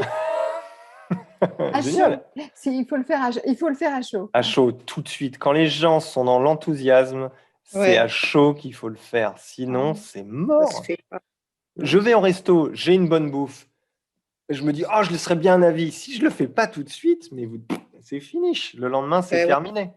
À Génial. chaud. Il faut le faire à chaud. À chaud, tout de suite. Quand les gens sont dans l'enthousiasme, c'est à chaud qu'il faut le faire. Sinon, c'est mort. Je vais au resto, j'ai une bonne bouffe. Je me dis, oh, je laisserais bien un avis. Si je le fais pas tout de suite, mais c'est fini. Le lendemain, c'est terminé.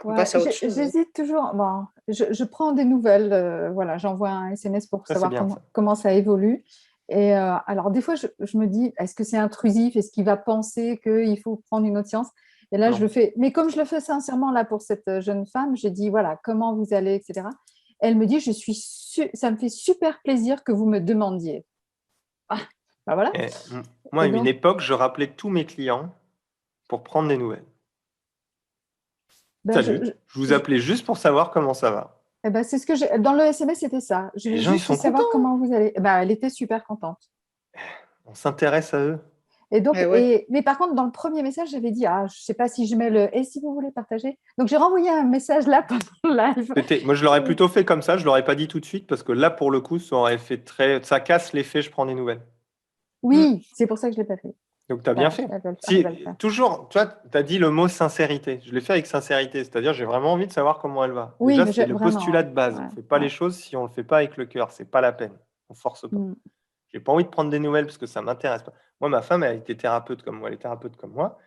Ouais, j'hésite toujours. Bon, je prends des nouvelles. Voilà, j'envoie un SMS pour savoir comment ça évolue. Et alors, des fois, je me dis, est-ce que c'est intrusif? Est-ce qu'il va penser qu'il faut prendre une autre séance? Et là, je le fais. Mais comme je le fais sincèrement là pour cette jeune femme, je dis, voilà, comment vous allez, etc. Elle me dit, ça me fait super plaisir que vous me demandiez. Voilà. Moi, à une époque, je rappelais tous mes clients pour prendre des nouvelles. Salut, je vous appelais juste pour savoir comment ça va. C'est ce que j'ai. Dans le SMS, c'était ça. Je voulais juste savoir comment vous allez. Elle était super contente. On s'intéresse à eux. Et donc, mais par contre, dans le premier message, j'avais dit, je ne sais pas si je mets le « et si vous voulez partager ». Donc, j'ai renvoyé un message là pendant le live. Moi, je l'aurais plutôt fait comme ça. Je ne l'aurais pas dit tout de suite parce que là, pour le coup, ça aurait fait ça casse l'effet « je prends des nouvelles ». Oui, c'est pour ça que je ne l'ai pas fait. Donc, tu as bien fait. Toujours, toi, tu as dit le mot sincérité. Je l'ai fait avec sincérité, c'est-à-dire j'ai vraiment envie de savoir comment elle va. Oui, déjà, c'est le postulat de base. On ne fait pas les choses si on ne le fait pas avec le cœur. Ce n'est pas la peine. On ne force pas. Je n'ai pas envie de prendre des nouvelles parce que ça ne m'intéresse pas. Moi, ma femme, elle était thérapeute comme moi. Elle est thérapeute comme moi.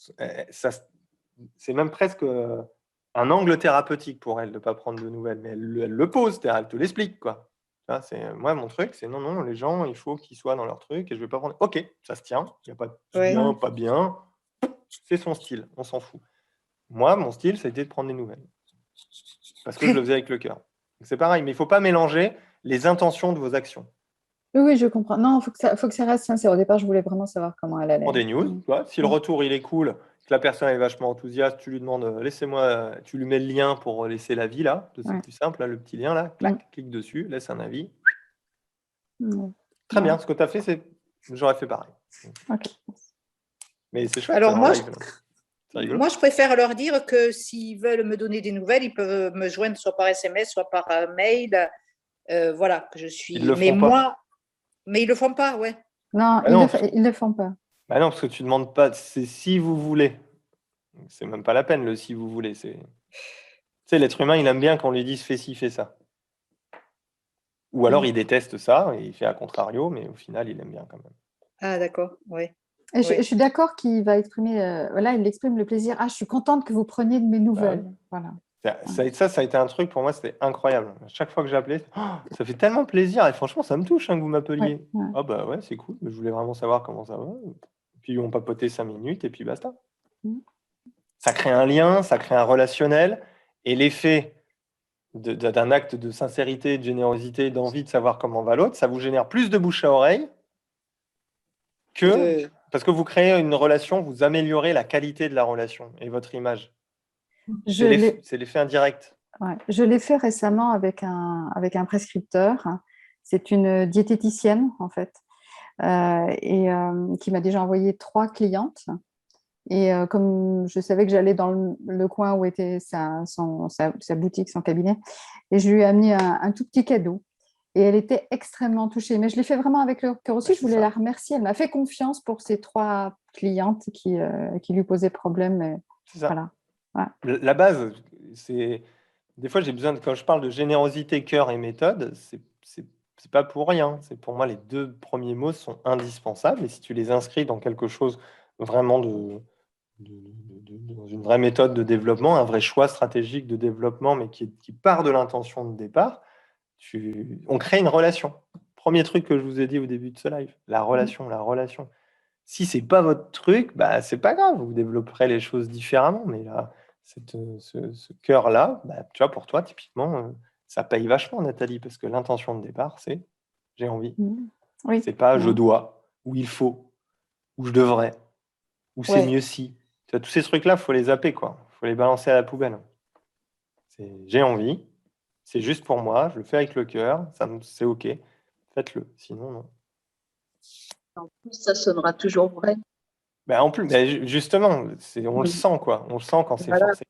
C'est même presque un angle thérapeutique pour elle de ne pas prendre de nouvelles. Mais elle le pose, elle te l'explique, quoi. Moi, mon truc, c'est non, les gens, il faut qu'ils soient dans leur truc et je ne vais pas prendre. Ok, ça se tient, il n'y a pas de bien, pas bien. C'est son style, on s'en fout. Moi, mon style, ça a été de prendre des nouvelles. Parce que je le faisais avec le cœur. C'est pareil, mais il ne faut pas mélanger les intentions de vos actions. Oui, je comprends. Non, il faut que ça reste sincère. Au départ, je voulais vraiment savoir comment elle allait. Prends des news, si le retour il est cool, que la personne est vachement enthousiaste, tu lui demandes, laissez-moi, tu lui mets le lien pour laisser l'avis là, c'est plus simple, là, le petit lien là, clac, clique dessus, laisse un avis. Très bien, ce que tu as fait, j'aurais fait pareil. Ok. Mais c'est chouette. Alors moi, je préfère leur dire que s'ils veulent me donner des nouvelles, ils peuvent me joindre soit par SMS, soit par mail. Voilà, que je suis. Mais ils le font pas, ouais. Non, ils le font pas. Bah non, parce que tu demandes pas, c'est si vous voulez. C'est même pas la peine le si vous voulez. Tu sais, l'être humain, il aime bien qu'on lui dise fais ci, fais ça. Ou alors il déteste ça et il fait à contrario, mais au final, il aime bien quand même. Ah, d'accord, oui. Je suis d'accord qu'il va exprimer, là, il exprime le plaisir. Je suis contente que vous preniez de mes nouvelles. Voilà. Ça a été un truc pour moi, c'était incroyable. À chaque fois que j'ai appelé, ça fait tellement plaisir et franchement, ça me touche que vous m'appeliez. Ah bah ouais, c'est cool. Je voulais vraiment savoir comment ça va. Puis on papotait 5 minutes et puis basta. Ça crée un lien, ça crée un relationnel et l'effet d'un acte de sincérité, de générosité, d'envie de savoir comment va l'autre, ça vous génère plus de bouche à oreille parce que vous créez une relation, vous améliorez la qualité de la relation et votre image. C'est l'effet indirect. Ouais. Je l'ai fait récemment avec un prescripteur. C'est une diététicienne, en fait, qui m'a déjà envoyé 3 clientes. Et comme je savais que j'allais dans le coin où était sa boutique, son cabinet, et je lui ai amené un tout petit cadeau. Et elle était extrêmement touchée. Mais je l'ai fait vraiment avec le cœur aussi. Je voulais la remercier. Elle m'a fait confiance pour ces 3 clientes qui lui posaient problème. C'est ça. Voilà. Ouais. La base, c'est des fois, j'ai besoin, quand je parle de générosité, cœur et méthode, c'est pas pour rien. C'est pour moi, les 2 premiers mots sont indispensables. Et si tu les inscris dans quelque chose vraiment dans une vraie méthode de développement, un vrai choix stratégique de développement, mais qui part de l'intention de départ, on crée une relation. Premier truc que je vous ai dit au début de ce live, la relation, la relation. Si c'est pas votre truc, bah c'est pas grave, vous développerez les choses différemment. Mais là, ce cœur-là, bah, tu vois, pour toi, typiquement, ça paye vachement, Nathalie, parce que l'intention de départ, c'est j'ai envie. Oui. C'est pas je dois, ou il faut, ou je devrais, ou c'est Ouais. mieux si. Tu vois, tous ces trucs-là, il faut les zapper, quoi. Il faut les balancer à la poubelle. C'est j'ai envie, c'est juste pour moi, je le fais avec le cœur, c'est OK. Faites-le, sinon, non. En plus, ça sonnera toujours vrai. En plus, justement, on le sent, quoi. On le sent quand c'est Voilà. forcé.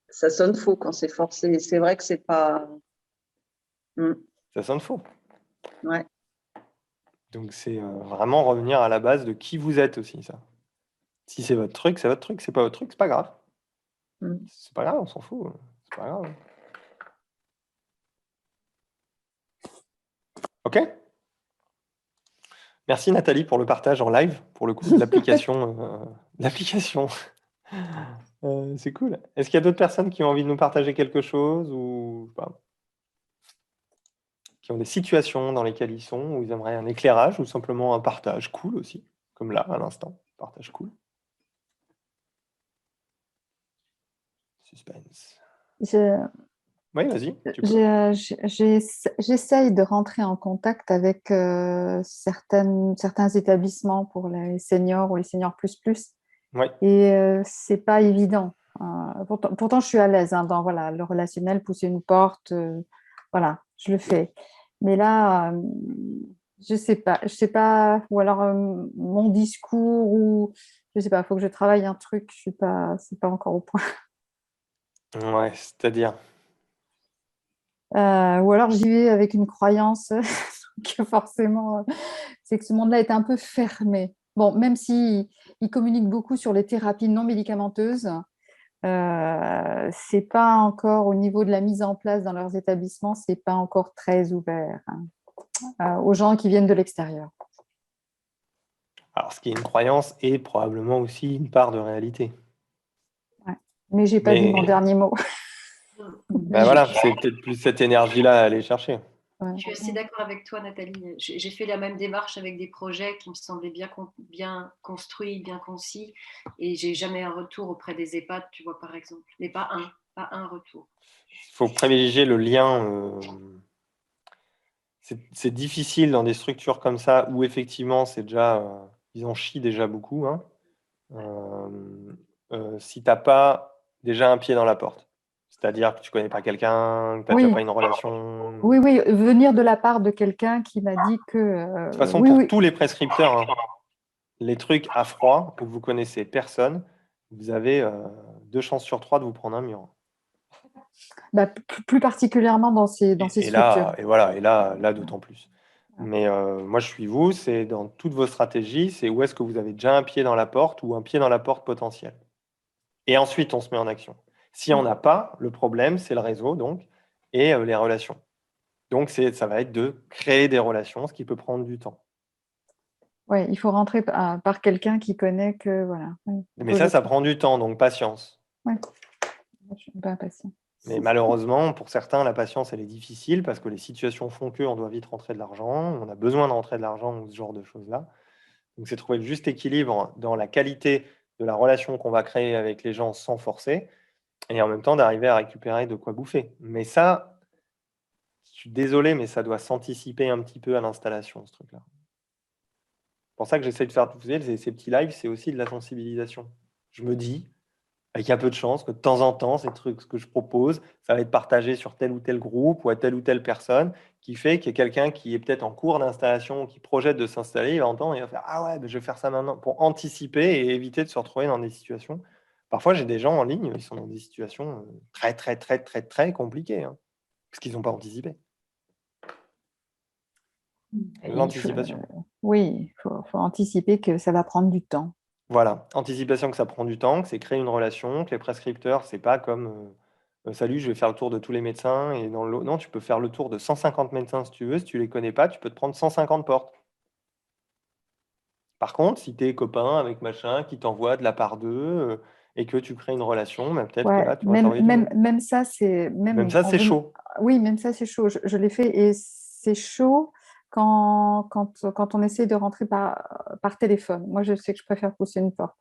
Ça sonne faux quand c'est forcé. C'est vrai que c'est pas. Ça sonne faux. Ouais. Donc, c'est vraiment revenir à la base de qui vous êtes aussi, ça. Si c'est votre truc, c'est votre truc. C'est pas votre truc, c'est pas grave. C'est pas grave, on s'en fout. C'est pas grave. OK? Merci Nathalie pour le partage en live, pour le coup de l'application. C'est cool. Est-ce qu'il y a d'autres personnes qui ont envie de nous partager quelque chose ou je sais pas, qui ont des situations dans lesquelles ils sont, où ils aimeraient un éclairage ou simplement un partage cool aussi, comme là à l'instant, partage cool. Suspense. Oui, vas-y. J'essaye de rentrer en contact avec certains établissements pour les seniors ou les seniors plus. Oui. Et c'est pas évident. Pourtant, je suis à l'aise dans le relationnel, pousser une porte, voilà, je le fais. Mais là, je sais pas, ou alors mon discours, ou je sais pas, il faut que je travaille un truc, c'est pas encore au point. Ouais, c'est-à-dire. Ou alors j'y vais avec une croyance que forcément, c'est que ce monde-là est un peu fermé. Bon, même s'il communique beaucoup sur les thérapies non médicamenteuses, c'est pas encore au niveau de la mise en place dans leurs établissements, c'est pas encore très ouvert aux gens qui viennent de l'extérieur. Alors, ce qui est une croyance est probablement aussi une part de réalité. Ouais. Mais j'ai pas dit mon dernier mot. Voilà, c'est peut-être plus cette énergie-là à aller chercher. Je suis assez d'accord avec toi, Nathalie. J'ai fait la même démarche avec des projets qui me semblaient bien construits, bien concis, et j'ai jamais un retour auprès des EHPAD, tu vois, par exemple. Mais pas un retour. Il faut privilégier le lien. C'est difficile dans des structures comme ça où effectivement c'est déjà ils en chient déjà beaucoup. Hein. Si t'as pas déjà un pied dans la porte, c'est-à-dire que tu connais pas quelqu'un, que t'as déjà pas une relation. Oui, venir de la part de quelqu'un qui m'a dit que. De toute façon, pour tous les prescripteurs, hein, les trucs à froid où vous connaissez personne, vous avez 2 chances sur 3 de vous prendre un mur. Plus particulièrement dans ces structures. Et là d'autant plus. Mais moi, je suis vous, c'est dans toutes vos stratégies, c'est où est-ce que vous avez déjà un pied dans la porte ou un pied dans la porte potentiel. Et ensuite, on se met en action. Si on n'a pas, le problème, c'est le réseau, donc, et les relations. Donc, ça va être de créer des relations, ce qui peut prendre du temps. Oui, il faut rentrer par quelqu'un qui connaît que, voilà. Mais ça prend du temps, donc patience. Oui, je suis pas impatient. Mais malheureusement, pour certains, la patience, elle est difficile parce que les situations font qu'on doit vite rentrer de l'argent, on a besoin de rentrer de l'argent ou ce genre de choses-là. Donc, c'est trouver le juste équilibre dans la qualité de la relation qu'on va créer avec les gens sans forcer et en même temps d'arriver à récupérer de quoi bouffer. Mais ça, je suis désolé, mais ça doit s'anticiper un petit peu à l'installation, ce truc-là. C'est pour ça que j'essaie de faire, vous savez, ces petits lives, c'est aussi de la sensibilisation. Je me dis, avec un peu de chance, que de temps en temps, ces trucs que je propose, ça va être partagé sur tel ou tel groupe ou à telle ou telle personne, qui fait qu'il y a quelqu'un qui est peut-être en cours d'installation, qui projette de s'installer, il va entendre et il va faire « Ah ouais, je vais faire ça maintenant » pour anticiper et éviter de se retrouver dans des situations. Parfois, j'ai des gens en ligne, ils sont dans des situations très, très, très, très, très compliquées, hein, parce qu'ils n'ont pas anticipé. L'anticipation. Oui, il faut anticiper que ça va prendre du temps. Voilà, anticipation que ça prend du temps, que c'est créer une relation, que les prescripteurs, c'est pas comme Salut, je vais faire le tour de tous les médecins. Et non, tu peux faire le tour de 150 médecins si tu veux. Si tu les connais pas, tu peux te prendre 150 portes. Par contre, si tu es copain avec machin qui t'envoie de la part d'eux et que tu crées une relation, bah, peut-être que Ouais, là, tu vas travailler du monde. même ça, c'est Même ça, c'est chaud. Oui, même ça, c'est chaud. Je l'ai fait et c'est chaud quand on essaie de rentrer par téléphone. Moi, je sais que je préfère pousser une porte.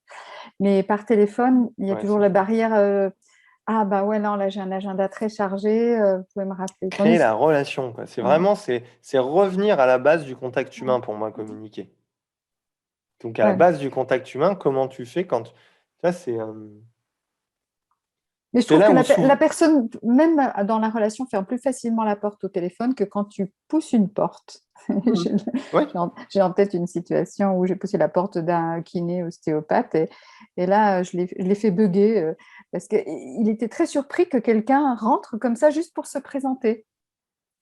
Mais par téléphone, il y a Ouais, toujours c'est la chaud. barrière. Ah, bah ouais, non, là, j'ai un agenda très chargé. Vous pouvez me rappeler. Créer la relation, quoi. C'est Ouais. vraiment, c'est revenir à la base du contact humain pour moi, communiquer. Donc, à la Ouais. base du contact humain, comment tu fais quand… Ça, c'est… Mais je c'est trouve là que où souvent… la personne, même dans la relation, ferme plus facilement la porte au téléphone que quand tu pousses une porte. Ouais. J'ai en tête une situation où j'ai poussé la porte d'un kiné ostéopathe et là, je l'ai fait bugger parce qu'il était très surpris que quelqu'un rentre comme ça juste pour se présenter.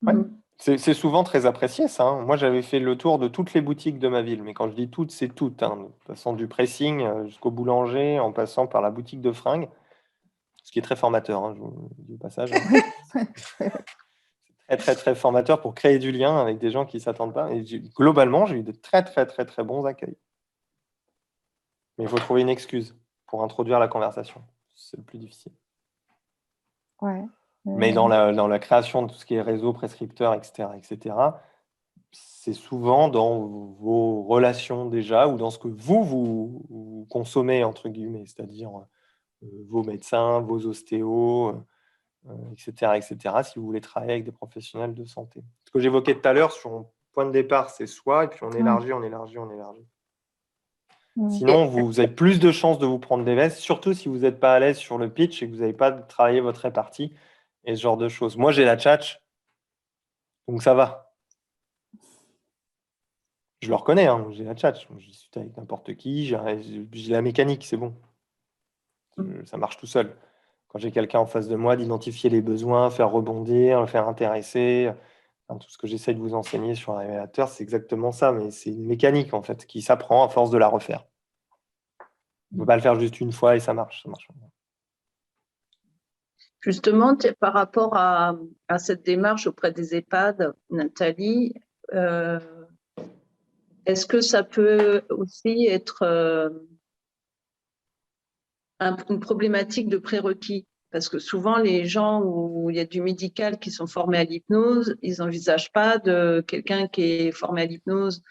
Ouais. C'est souvent très apprécié, ça, hein. Moi, j'avais fait le tour de toutes les boutiques de ma ville, mais quand je dis toutes, c'est toutes, hein, de toute façon, du pressing jusqu'au boulanger, en passant par la boutique de fringues, ce qui est très formateur, hein, je vous dis au passage, hein. Oui. Très, très, très formateur pour créer du lien avec des gens qui ne s'attendent pas. Et globalement, j'ai eu de très, très, très, très bons accueils. Mais il faut trouver une excuse pour introduire la conversation. C'est le plus difficile. Ouais. Mais dans la création de tout ce qui est réseau, prescripteur, etc., c'est souvent dans vos relations déjà ou dans ce que vous consommez, entre guillemets, c'est-à-dire vos médecins, vos ostéos, etc., si vous voulez travailler avec des professionnels de santé. Ce que j'évoquais tout à l'heure sur un point de départ, c'est soi, et puis on élargit, on élargit, on élargit. Sinon, vous avez plus de chances de vous prendre des vestes, surtout si vous n'êtes pas à l'aise sur le pitch et que vous n'avez pas travaillé votre répartie et ce genre de choses. Moi, j'ai la tchatch, donc ça va. Je le reconnais, hein, j'ai la tchatch. Je discute avec n'importe qui, j'ai la mécanique, c'est bon. Ça marche tout seul. Quand j'ai quelqu'un en face de moi, d'identifier les besoins, faire rebondir, faire intéresser, enfin, tout ce que j'essaie de vous enseigner sur un révélateur, c'est exactement ça, mais c'est une mécanique en fait qui s'apprend à force de la refaire. On ne peut pas le faire juste une fois et ça marche. Justement, par rapport à cette démarche auprès des EHPAD, Nathalie, est-ce que ça peut aussi être une problématique de prérequis? Parce que souvent, les gens où il y a du médical qui sont formés à l'hypnose, ils n'envisagent pas de quelqu'un qui est formé à l'hypnose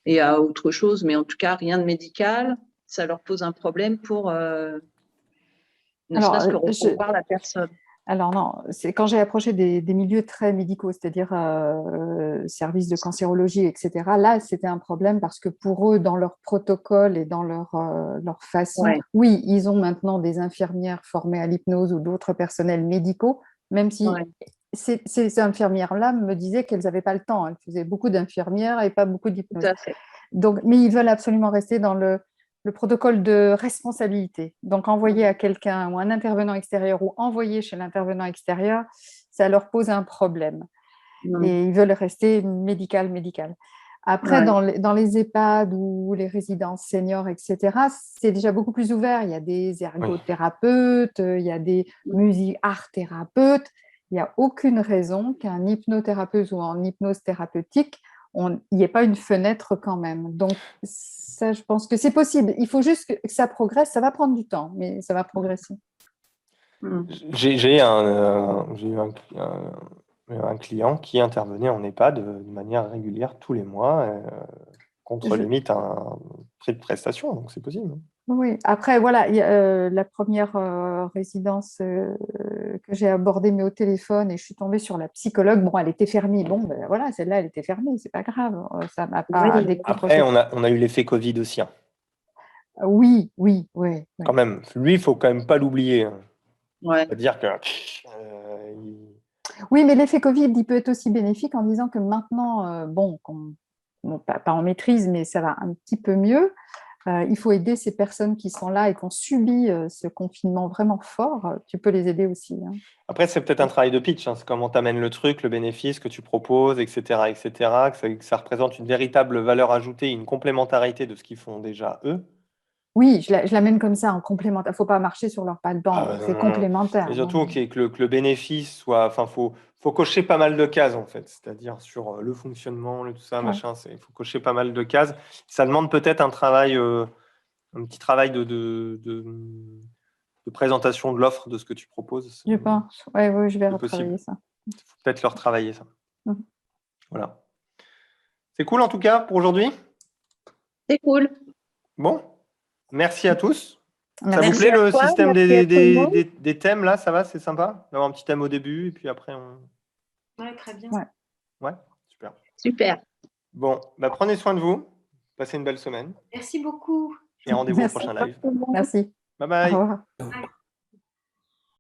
et à autre chose, mais en tout cas, rien de médical. Ça leur pose un problème pour ne serait-ce que recevoir la personne. Alors non, c'est quand j'ai approché des milieux très médicaux, c'est-à-dire services de cancérologie, etc. Là, c'était un problème parce que pour eux, dans leur protocole et dans leur façon, oui, ils ont maintenant des infirmières formées à l'hypnose ou d'autres personnels médicaux, même si ces infirmières-là me disaient qu'elles n'avaient pas le temps. Elles faisaient beaucoup d'infirmières et pas beaucoup d'hypnose. Donc, mais ils veulent absolument rester dans le protocole de responsabilité. Donc, envoyer à quelqu'un ou un intervenant extérieur ou envoyer chez l'intervenant extérieur, ça leur pose un problème. Et ils veulent rester médical. Après, dans les EHPAD ou les résidences seniors, etc., c'est déjà beaucoup plus ouvert. Il y a des ergothérapeutes, il y a des art-thérapeutes. Il n'y a aucune raison qu'un hypnothérapeute ou en hypnose thérapeutique, il n'y ait pas une fenêtre quand même. Donc, ça, je pense que c'est possible. Il faut juste que ça progresse. Ça va prendre du temps, mais ça va progresser. J'ai eu un client qui intervenait en EHPAD de manière régulière tous les mois contre limite un prix de prestation, donc c'est possible. Oui, après, voilà, la première résidence que j'ai abordée, mais au téléphone, et je suis tombée sur la psychologue. Bon, elle était fermée. Bon, ben voilà, celle-là, elle était fermée, c'est pas grave. Ça m'a pas Après, on a eu l'effet Covid aussi. Hein. Oui. Quand même, lui, il faut quand même pas l'oublier. Ouais. C'est-à-dire que… Oui, mais l'effet Covid, il peut être aussi bénéfique en disant que maintenant, pas en maîtrise, mais ça va un petit peu mieux. Il faut aider ces personnes qui sont là et qui ont subi ce confinement vraiment fort. Tu peux les aider aussi. Hein. Après, c'est peut-être un travail de pitch. Hein. C'est comment tu amènes le truc, le bénéfice que tu proposes, etc. Que ça représente une véritable valeur ajoutée, une complémentarité de ce qu'ils font déjà eux. Oui, je l'amène comme ça, en complémentaire. Il ne faut pas marcher sur leurs pas de banc. Ah, C'est non. complémentaire. Et surtout Non. que le bénéfice soit. Enfin, faut cocher pas mal de cases, en fait. C'est-à-dire sur le fonctionnement, tout ça, Ouais. machin. Il faut cocher pas mal de cases. Ça demande peut-être un petit travail de présentation de l'offre de ce que tu proposes. Je pense. Oui, je vais C'est retravailler possible. ça. Il faut peut-être leur travailler ça. Mhm. Voilà. C'est cool en tout cas pour aujourd'hui. C'est cool. Bon, merci à tous. Ça Merci. vous Merci plaît à le toi, système merci à tout le monde. des thèmes là? Ça va, c'est sympa d'avoir un petit thème au début et puis après on. Ouais, très bien. Ouais. Ouais, super. Super. Bon, prenez soin de vous. Passez une belle semaine Merci beaucoup. et rendez-vous au Merci. prochain live. Merci. Bye Au bye. revoir. Bye.